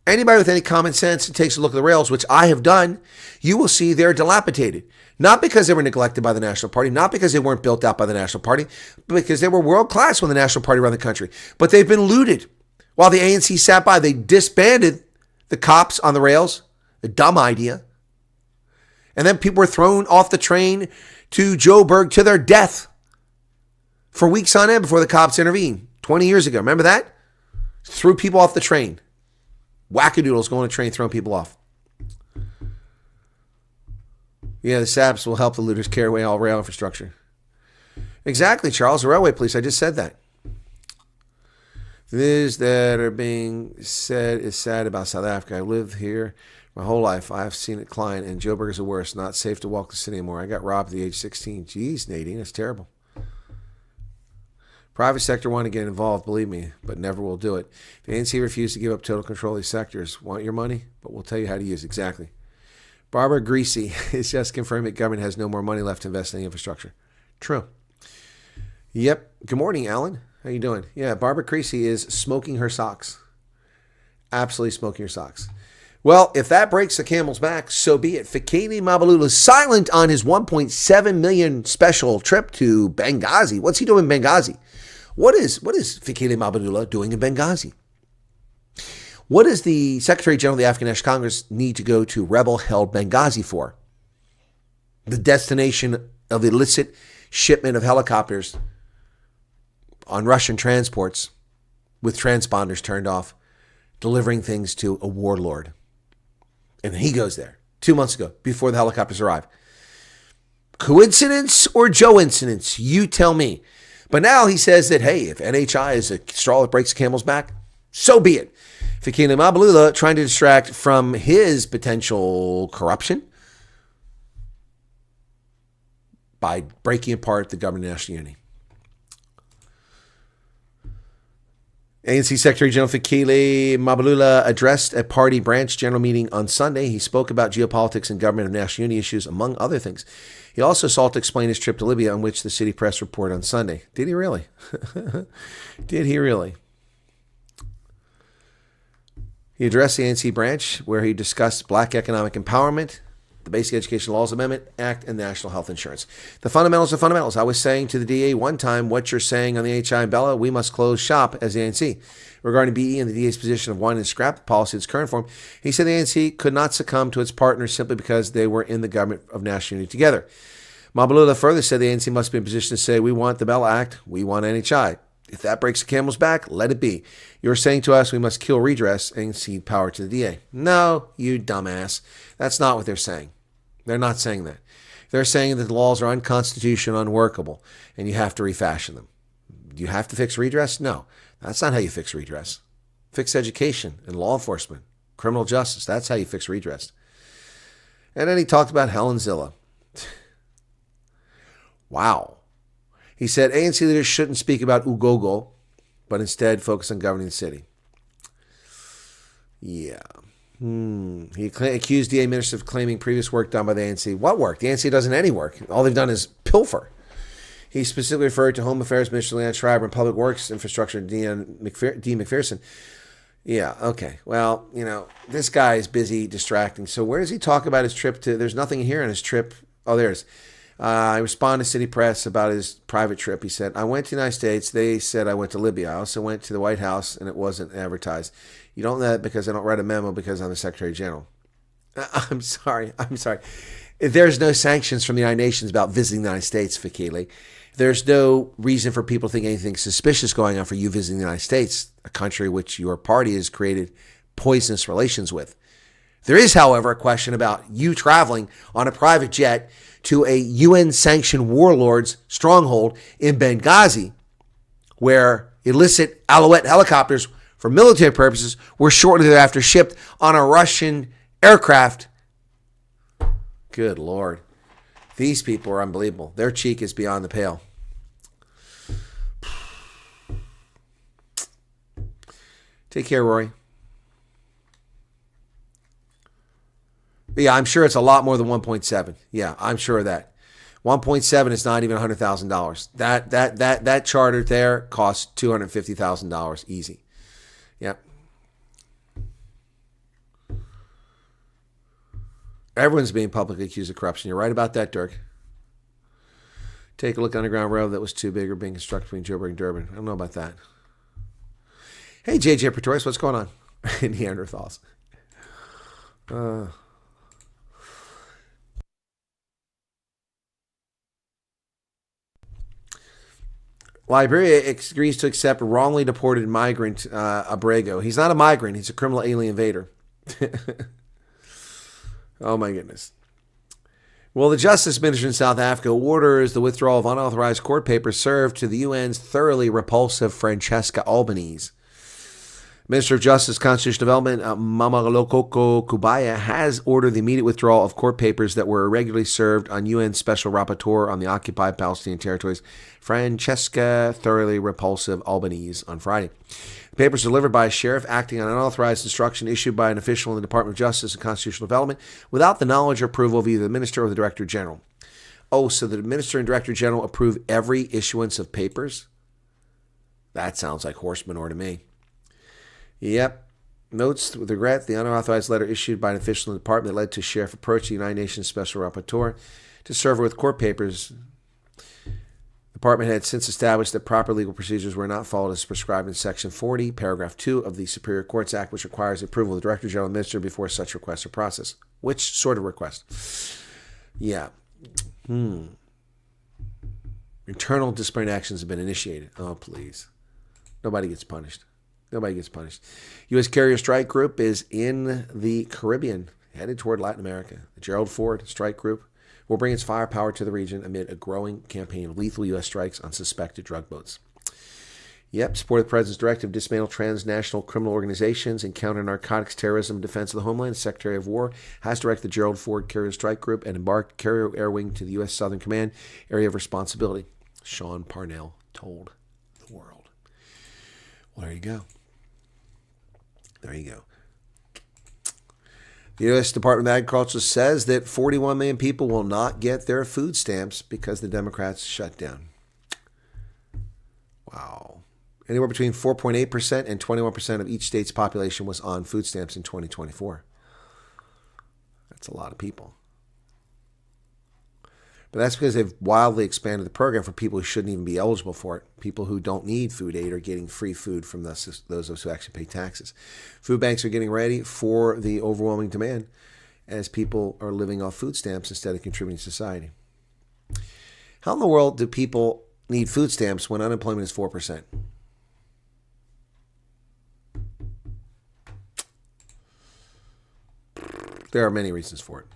Anybody with any common sense that takes a look at the rails, which I have done, you will see they're dilapidated. Not because they were neglected by the National Party, not because they weren't built out by the National Party, but because they were world class when the National Party ran the country. But they've been looted. While the ANC sat by, they disbanded the cops on the rails. A dumb idea. And then people were thrown off the train to Joburg to their death for weeks on end before the cops intervened. 20 years ago. Remember that? Threw people off the train. Wackadoodles going to train throwing people off. Yeah, the SAPs will help the looters carry away all rail infrastructure. Exactly, Charles. The railway police. I just said that. This that are being said is sad about South Africa. I lived here my whole life. I've seen it decline, and Joburg is the worst. Not safe to walk the city anymore. I got robbed at the age 16. Jeez, Nadine, that's terrible. Private sector want to get involved, believe me, but never will do it. If the ANC refuse to give up total control of these sectors, want your money? But we'll tell you how to use it. Exactly. Barbara Creasy is just confirming that government has no more money left to invest in the infrastructure. True. Yep. Good morning, Alan. How you doing? Yeah, Barbara Creasy is smoking her socks. Absolutely smoking her socks. Well, if that breaks the camel's back, so be it. Fikile Mabalula is silent on his 1.7 million special trip to Benghazi. What's he doing in Benghazi? What is Fikile Mabalula doing in Benghazi? What does the Secretary General of the African National Congress need to go to rebel-held Benghazi for? The destination of the illicit shipment of helicopters on Russian transports with transponders turned off, delivering things to a warlord. And he goes there 2 months ago before the helicopters arrive. Coincidence or Joe incidents? You tell me. But now he says that, hey, if NHI is a straw that breaks the camel's back, so be it. Fikile Mabalula trying to distract from his potential corruption by breaking apart the government of national unity. ANC Secretary General Fikile Mabalula addressed a party branch general meeting on Sunday. He spoke about geopolitics and government of national unity issues, among other things. He also sought to explain his trip to Libya, on which the city press reported on Sunday. Did he really? Did he really? He addressed the ANC branch, where he discussed black economic empowerment, the Basic Education Laws Amendment Act, and national health insurance. The fundamentals are fundamentals. I was saying to the DA one time, what you're saying on the HI and Bella, we must close shop as the ANC. Regarding BE and the DA's position of wanting to scrap the policy in its current form, he said the ANC could not succumb to its partners simply because they were in the government of national unity together. Mabalula further said the ANC must be in position to say, we want the Bella Act, we want NHI. If that breaks the camel's back, let it be. You're saying to us we must kill redress and cede power to the DA. No, you dumbass. That's not what they're saying. They're not saying that. They're saying that the laws are unconstitutional, unworkable, and you have to refashion them. Do you have to fix redress? No. That's not how you fix redress. Fix education and law enforcement, criminal justice. That's how you fix redress. And then he talked about Helen Zilla. Wow. He said ANC leaders shouldn't speak about Ugogo, but instead focus on governing the city. Yeah. He accused DA ministers of claiming previous work done by the ANC. What work? The ANC doesn't any work. All they've done is pilfer. He specifically referred to Home Affairs Minister Leanne Schreiber and Public Works Infrastructure Dean McPherson. Yeah, okay. Well, this guy is busy distracting. So where does he talk about his trip to? There's nothing here on his trip. Oh, there's. I responded to City Press about his private trip. He said, I went to the United States. They said I went to Libya. I also went to the White House, and it wasn't advertised. You don't know that because I don't write a memo because I'm the Secretary General. I'm sorry. There's no sanctions from the United Nations about visiting the United States, Fikile. There's no reason for people to think anything suspicious going on for you visiting the United States, a country which your party has created poisonous relations with. There is, however, a question about you traveling on a private jet to a UN-sanctioned warlord's stronghold in Benghazi, where illicit Alouette helicopters for military purposes were shortly thereafter shipped on a Russian aircraft. Good Lord. These people are unbelievable. Their cheek is beyond the pale. Take care, Rory. Yeah, I'm sure it's a lot more than 1.7. Yeah, I'm sure of that. 1.7 is not even $100,000. That charter there costs $250,000 easy. Yep. Everyone's being publicly accused of corruption. You're right about that, Dirk. Take a look at Underground Railroad that was too big or being constructed between Joburg and Durban. I don't know about that. Hey, JJ Pretorius, what's going on? Neanderthals. Liberia agrees to accept wrongly deported migrant Abrego. He's not a migrant. He's a criminal alien invader. Oh, my goodness. Well, the Justice Minister in South Africa orders the withdrawal of unauthorized court papers served to the UN's thoroughly repulsive Francesca Albanese. Minister of Justice, Constitutional Development, Mamalokoko Kubaya, has ordered the immediate withdrawal of court papers that were irregularly served on UN Special Rapporteur on the occupied Palestinian territories, Francesca Thoroughly Repulsive Albanese, on Friday. The papers were delivered by a sheriff acting on unauthorized instruction issued by an official in the Department of Justice and Constitutional Development without the knowledge or approval of either the Minister or the Director General. Oh, so the Minister and Director General approve every issuance of papers? That sounds like horse manure to me. Yep. Notes with regret the unauthorized letter issued by an official in the department that led to sheriff approach the United Nations Special Rapporteur to serve her with court papers. The department had since established that proper legal procedures were not followed as prescribed in Section 40, Paragraph 2 of the Superior Courts Act, which requires the approval of the Director General and Minister before such requests are processed. Which sort of request? Yeah. Internal disciplinary actions have been initiated. Oh, please. Nobody gets punished. Nobody gets punished. U.S. Carrier Strike Group is in the Caribbean, headed toward Latin America. The Gerald Ford Strike Group will bring its firepower to the region amid a growing campaign of lethal U.S. strikes on suspected drug boats. Yep, support the President's directive to dismantle transnational criminal organizations and counter narcotics, terrorism, and defense of the homeland. The Secretary of War has directed the Gerald Ford Carrier Strike Group and embarked Carrier Air Wing to the U.S. Southern Command area of responsibility, Sean Parnell told the world. Well, there you go. There you go. The U.S. Department of Agriculture says that 41 million people will not get their food stamps because the Democrats shut down. Wow. Anywhere between 4.8% and 21% of each state's population was on food stamps in 2024. That's a lot of people. But that's because they've wildly expanded the program for people who shouldn't even be eligible for it. People who don't need food aid are getting free food from those of us who actually pay taxes. Food banks are getting ready for the overwhelming demand as people are living off food stamps instead of contributing to society. How in the world do people need food stamps when unemployment is 4%? There are many reasons for it.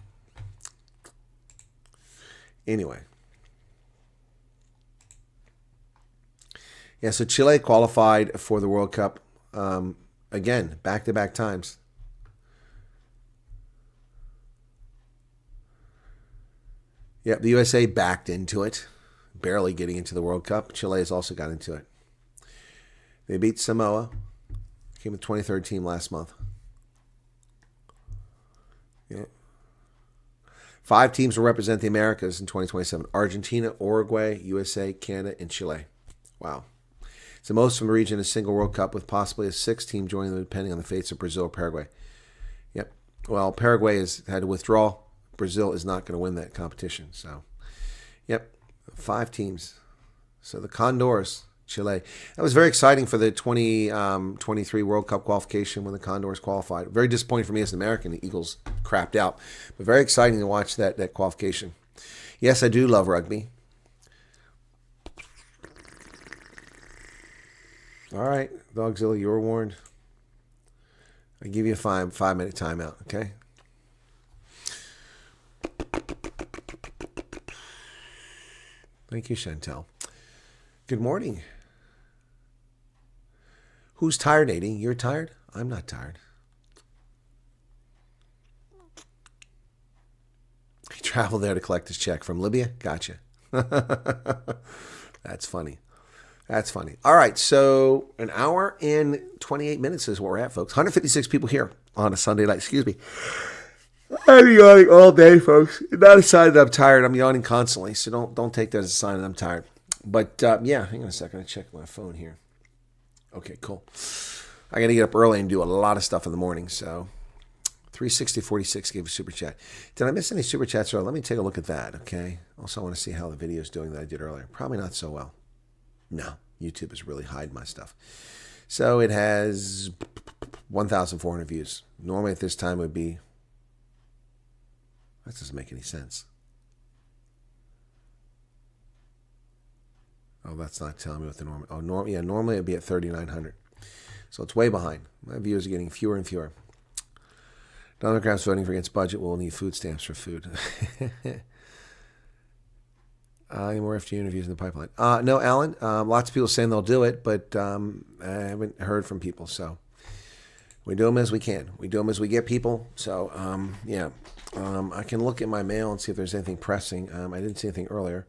Anyway. Yeah, so Chile qualified for the World Cup again, back-to-back times. Yep, the USA backed into it, barely getting into the World Cup. Chile has also got into it. They beat Samoa, became the 23rd team last month. Yeah. 5 teams will represent the Americas in 2027. Argentina, Uruguay, USA, Canada, and Chile. Wow. It's the most from the region in a single World Cup, with possibly a 6th team joining them depending on the fates of Brazil or Paraguay. Yep. Well, Paraguay has had to withdraw. Brazil is not going to win that competition. So, yep. 5 teams. So the Condors, Chile. That was very exciting for the 2023 World Cup qualification when the Condors qualified. Very disappointing for me as an American. The Eagles crapped out. But very exciting to watch that qualification. Yes, I do love rugby. All right, Dogzilla, you were warned. I give you a 5-minute timeout, okay? Thank you, Chantel. Good morning. Who's tired, Nadine? You're tired? I'm not tired. He traveled there to collect his check from Libya? Gotcha. That's funny. That's funny. All right, so an hour and 28 minutes is where we're at, folks. 156 people here on a Sunday night. Excuse me. I'm yawning all day, folks. Not a sign that I'm tired. I'm yawning constantly, so don't take that as a sign that I'm tired. But, yeah, hang on a second. I check my phone here. Okay, cool. I got to get up early and do a lot of stuff in the morning, so 36046 gave a super chat. Did I miss any super chats earlier? Let me take a look at that, okay? Also, I want to see how the video is doing that I did earlier. Probably not so well. No, YouTube is really hiding my stuff. So it has 1,400 views. Normally at this time it would be... That doesn't make any sense. Oh, that's not telling me what the normal... Oh, normally it'd be at 3,900. So it's way behind. My views are getting fewer and fewer. Democrats voting for against budget will need food stamps for food. Any more FG interviews in the pipeline? No, Alan. Lots of people saying they'll do it, but I haven't heard from people. So we do them as we can. We do them as we get people. So, yeah. I can look at my mail and see if there's anything pressing. I didn't see anything earlier.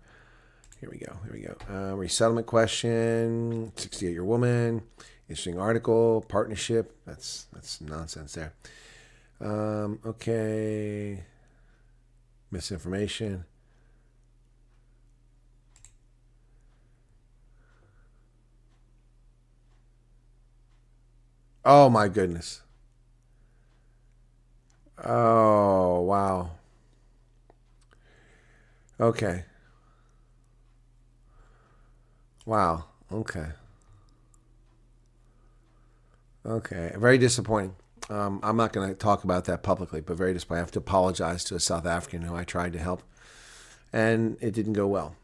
Here we go. Resettlement question. 68-year woman. Interesting article. Partnership. That's nonsense there. Okay. Misinformation. Oh, my goodness. Oh, wow. Okay. Wow. Okay. Okay. Very disappointing. I'm not going to talk about that publicly, but very disappointing. I have to apologize to a South African who I tried to help, and it didn't go well.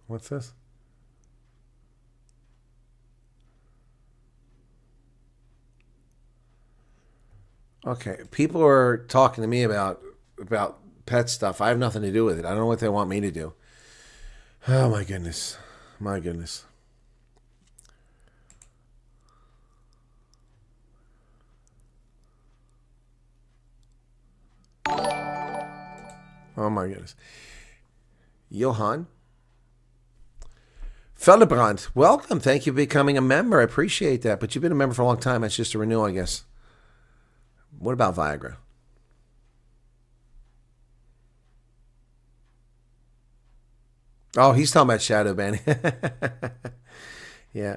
What's this? Okay, people are talking to me about pet stuff. I have nothing to do with it. I don't know what they want me to do. Oh my goodness. My goodness. Oh my goodness. Johan Feldebrand, welcome. Thank you for becoming a member. I appreciate that. But you've been a member for a long time. That's just a renewal, I guess. What about Viagra? Oh, he's talking about shadow banning. Yeah.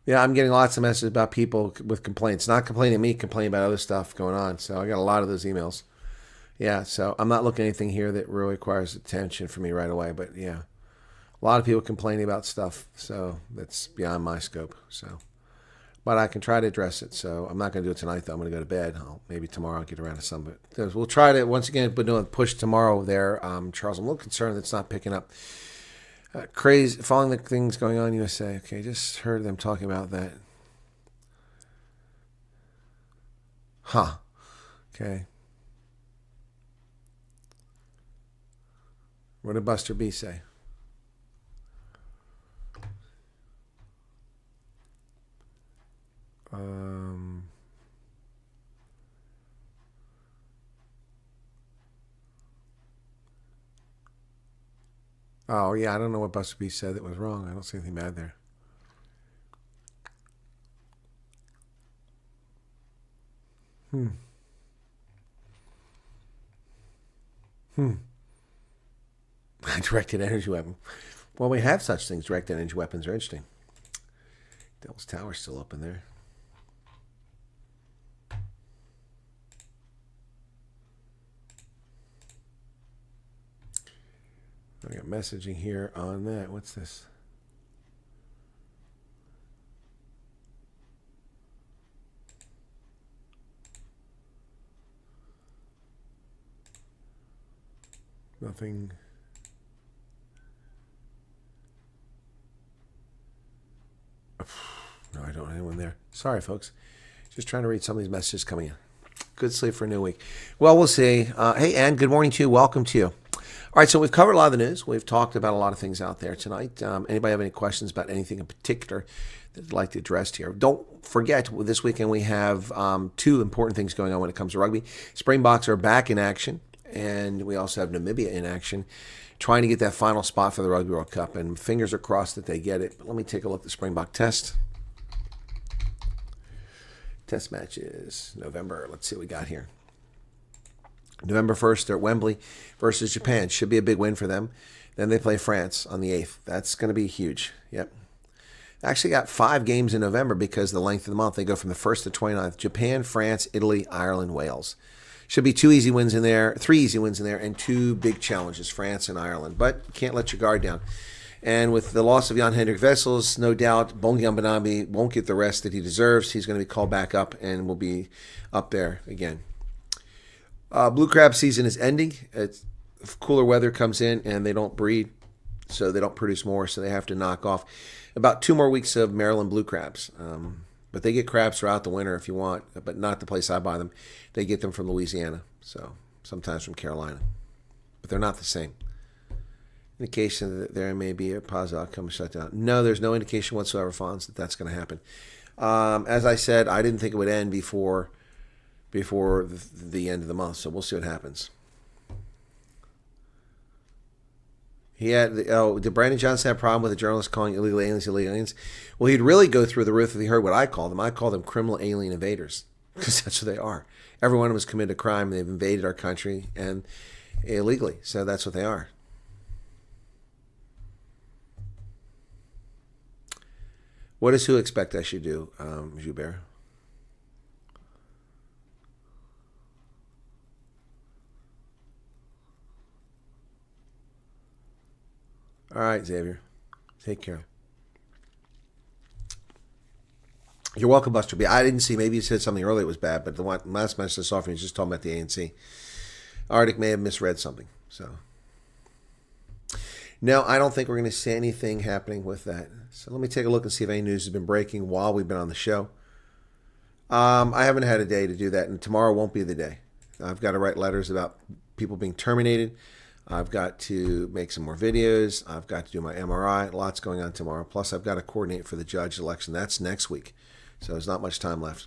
Yeah, I'm getting lots of messages about people with complaints. Not complaining to me, complaining about other stuff going on. So I got a lot of those emails. Yeah, so I'm not looking at anything here that really requires attention for me right away. But yeah, a lot of people complaining about stuff. So that's beyond my scope. So, but I can try to address it. So I'm not going to do it tonight, though. I'm going to go to bed. Maybe tomorrow I'll get around to some. But we'll try to, once again, but doing push tomorrow there. Charles, I'm a little concerned that it's not picking up. Crazy, following the things going on in USA. Okay, just heard them talking about that. Huh. Okay. What did Buster B say? Oh, yeah, I don't know what Buster B said that was wrong. I don't see anything bad there. Directed energy weapon. Well, we have such things. Directed energy weapons are interesting. Devil's Tower's still up in there. I got messaging here on that. What's this? Nothing. No, I don't have anyone there. Sorry, folks. Just trying to read some of these messages coming in. Good sleep for a new week. Well, we'll see. Hey, Ann, good morning to you. Welcome to you. All right, so we've covered a lot of the news. We've talked about a lot of things out there tonight. Anybody have any questions about anything in particular that they'd like to address here? Don't forget, this weekend we have two important things going on when it comes to rugby. Springboks are back in action, and we also have Namibia in action, trying to get that final spot for the Rugby World Cup, and fingers are crossed that they get it. But let me take a look at the Springbok test. Test matches, November. Let's see what we got here. November 1st, they're at Wembley versus Japan. Should be a big win for them. Then they play France on the 8th. That's going to be huge. Yep. Actually got 5 games in November because of the length of the month. They go from the 1st to 29th. Japan, France, Italy, Ireland, Wales. Should be 2 easy wins in there, 3 easy wins in there, and 2 big challenges, France and Ireland. But you can't let your guard down. And with the loss of Jan-Hendrik Wessels, no doubt Bongian Banambi won't get the rest that he deserves. He's going to be called back up and will be up there again. Blue crab season is ending. Cooler weather comes in and they don't breed, so they don't produce more, so they have to knock off about 2 more weeks of Maryland blue crabs. But they get crabs throughout the winter if you want, but not the place I buy them. They get them from Louisiana, so sometimes from Carolina. But they're not the same. Indication that there may be a positive outcome of shutdown. No, there's no indication whatsoever, Fonz, that that's going to happen. As I said, I didn't think it would end before the end of the month, so we'll see what happens. Did Brandon Johnson have a problem with a journalist calling illegal aliens? Well, he'd really go through the roof if he heard what I call them. I call them criminal alien invaders, because that's what they are. Every one of them has committed a crime. They've invaded our country, and illegally. So that's what they are. What does who expect I should do, Joubert? All right, Xavier. Take care. You're welcome, Buster B. I didn't see. Maybe you said something earlier that was bad, but the last message I saw from you was just talking about the ANC. Arctic may have misread something. So, no, I don't think we're going to see anything happening with that. So let me take a look and see if any news has been breaking while we've been on the show. I haven't had a day to do that, and tomorrow won't be the day. I've got to write letters about people being terminated. I've got to make some more videos. I've got to do my MRI. Lots going on tomorrow. Plus, I've got to coordinate for the judge election. That's next week. So there's not much time left.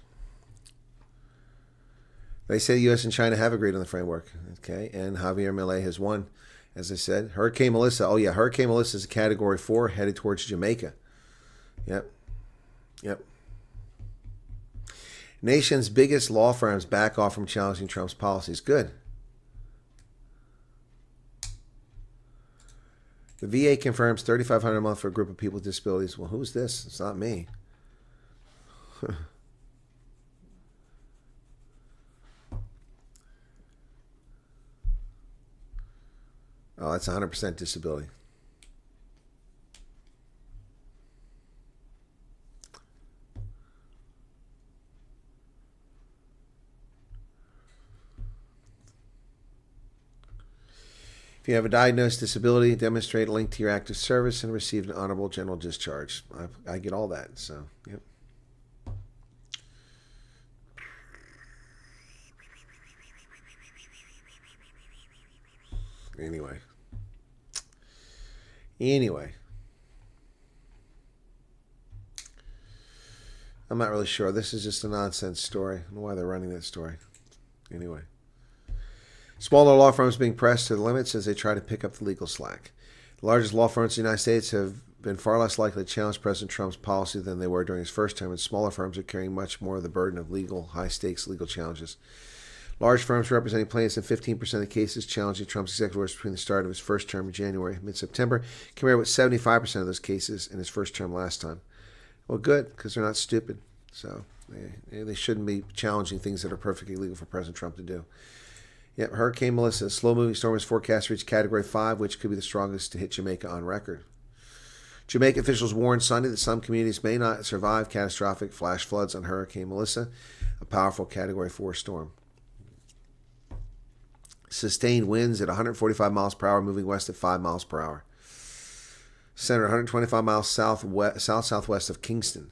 They say the U.S. and China have agreed on the framework. Okay, and Javier Milei has won. As I said, Hurricane Melissa. Oh, yeah, Hurricane Melissa is a Category 4 headed towards Jamaica. Yep. Nation's biggest law firms back off from challenging Trump's policies. Good. The VA confirms $3,500 a month for a group of people with disabilities. Well, who's this? It's not me. Oh, that's 100% disability. If you have a diagnosed disability, demonstrate a link to your active service and receive an honorable general discharge. I get all that, so, yep. Anyway. I'm not really sure. This is just a nonsense story. I don't know why they're running that story. Anyway. Smaller law firms being pressed to the limits as they try to pick up the legal slack. The largest law firms in the United States have been far less likely to challenge President Trump's policy than they were during his first term, and smaller firms are carrying much more of the burden of high-stakes legal challenges. Large firms representing plaintiffs in 15% of the cases challenging Trump's executive orders between the start of his first term in January and mid-September, compared with 75% of those cases in his first term last time. Well, good, because they're not stupid. So they shouldn't be challenging things that are perfectly legal for President Trump to do. Yep, Hurricane Melissa, a slow-moving storm is forecast to reach Category 5, which could be the strongest to hit Jamaica on record. Jamaica officials warned Sunday that some communities may not survive catastrophic flash floods on Hurricane Melissa, a powerful Category 4 storm. Sustained winds at 145 miles per hour, moving west at 5 miles per hour. Centered 125 miles south-southwest of Kingston.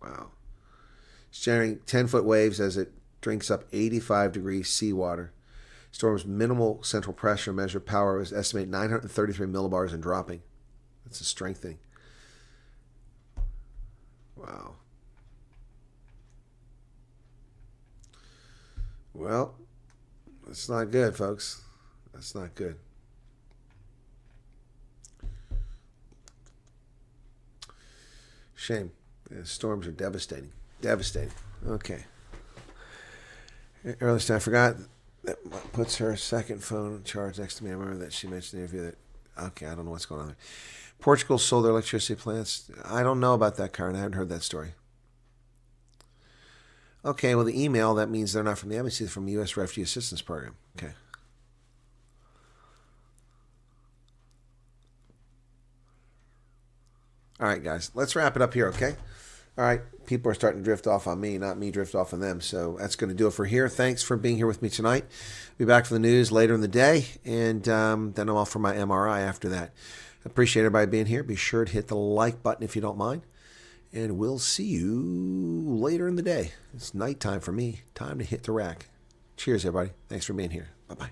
Wow. It's generating 10-foot waves as it drinks up 85 degrees seawater. Storm's minimal central pressure measured power was estimated 933 millibars and dropping. That's a strengthening. Wow. Well, that's not good, folks. That's not good. Shame. Yeah, storms are devastating. Devastating. Okay. Earliest I forgot that puts her second phone charged next to me. I remember that she mentioned in the interview that, okay, I don't know what's going on there. Portugal sold their electricity plants. I don't know about that, Karen. I haven't heard that story. Okay, well, the email, that means they're not from the embassy, they're from the U.S. Refugee Assistance Program. Okay. All right, guys, let's wrap it up here, okay? All right, people are starting to drift off on me, not me drift off on them. So that's going to do it for here. Thanks for being here with me tonight. Be back for the news later in the day, and then I'm off for my MRI after that. Appreciate everybody being here. Be sure to hit the like button if you don't mind. And we'll see you later in the day. It's nighttime for me. Time to hit the rack. Cheers, everybody. Thanks for being here. Bye-bye.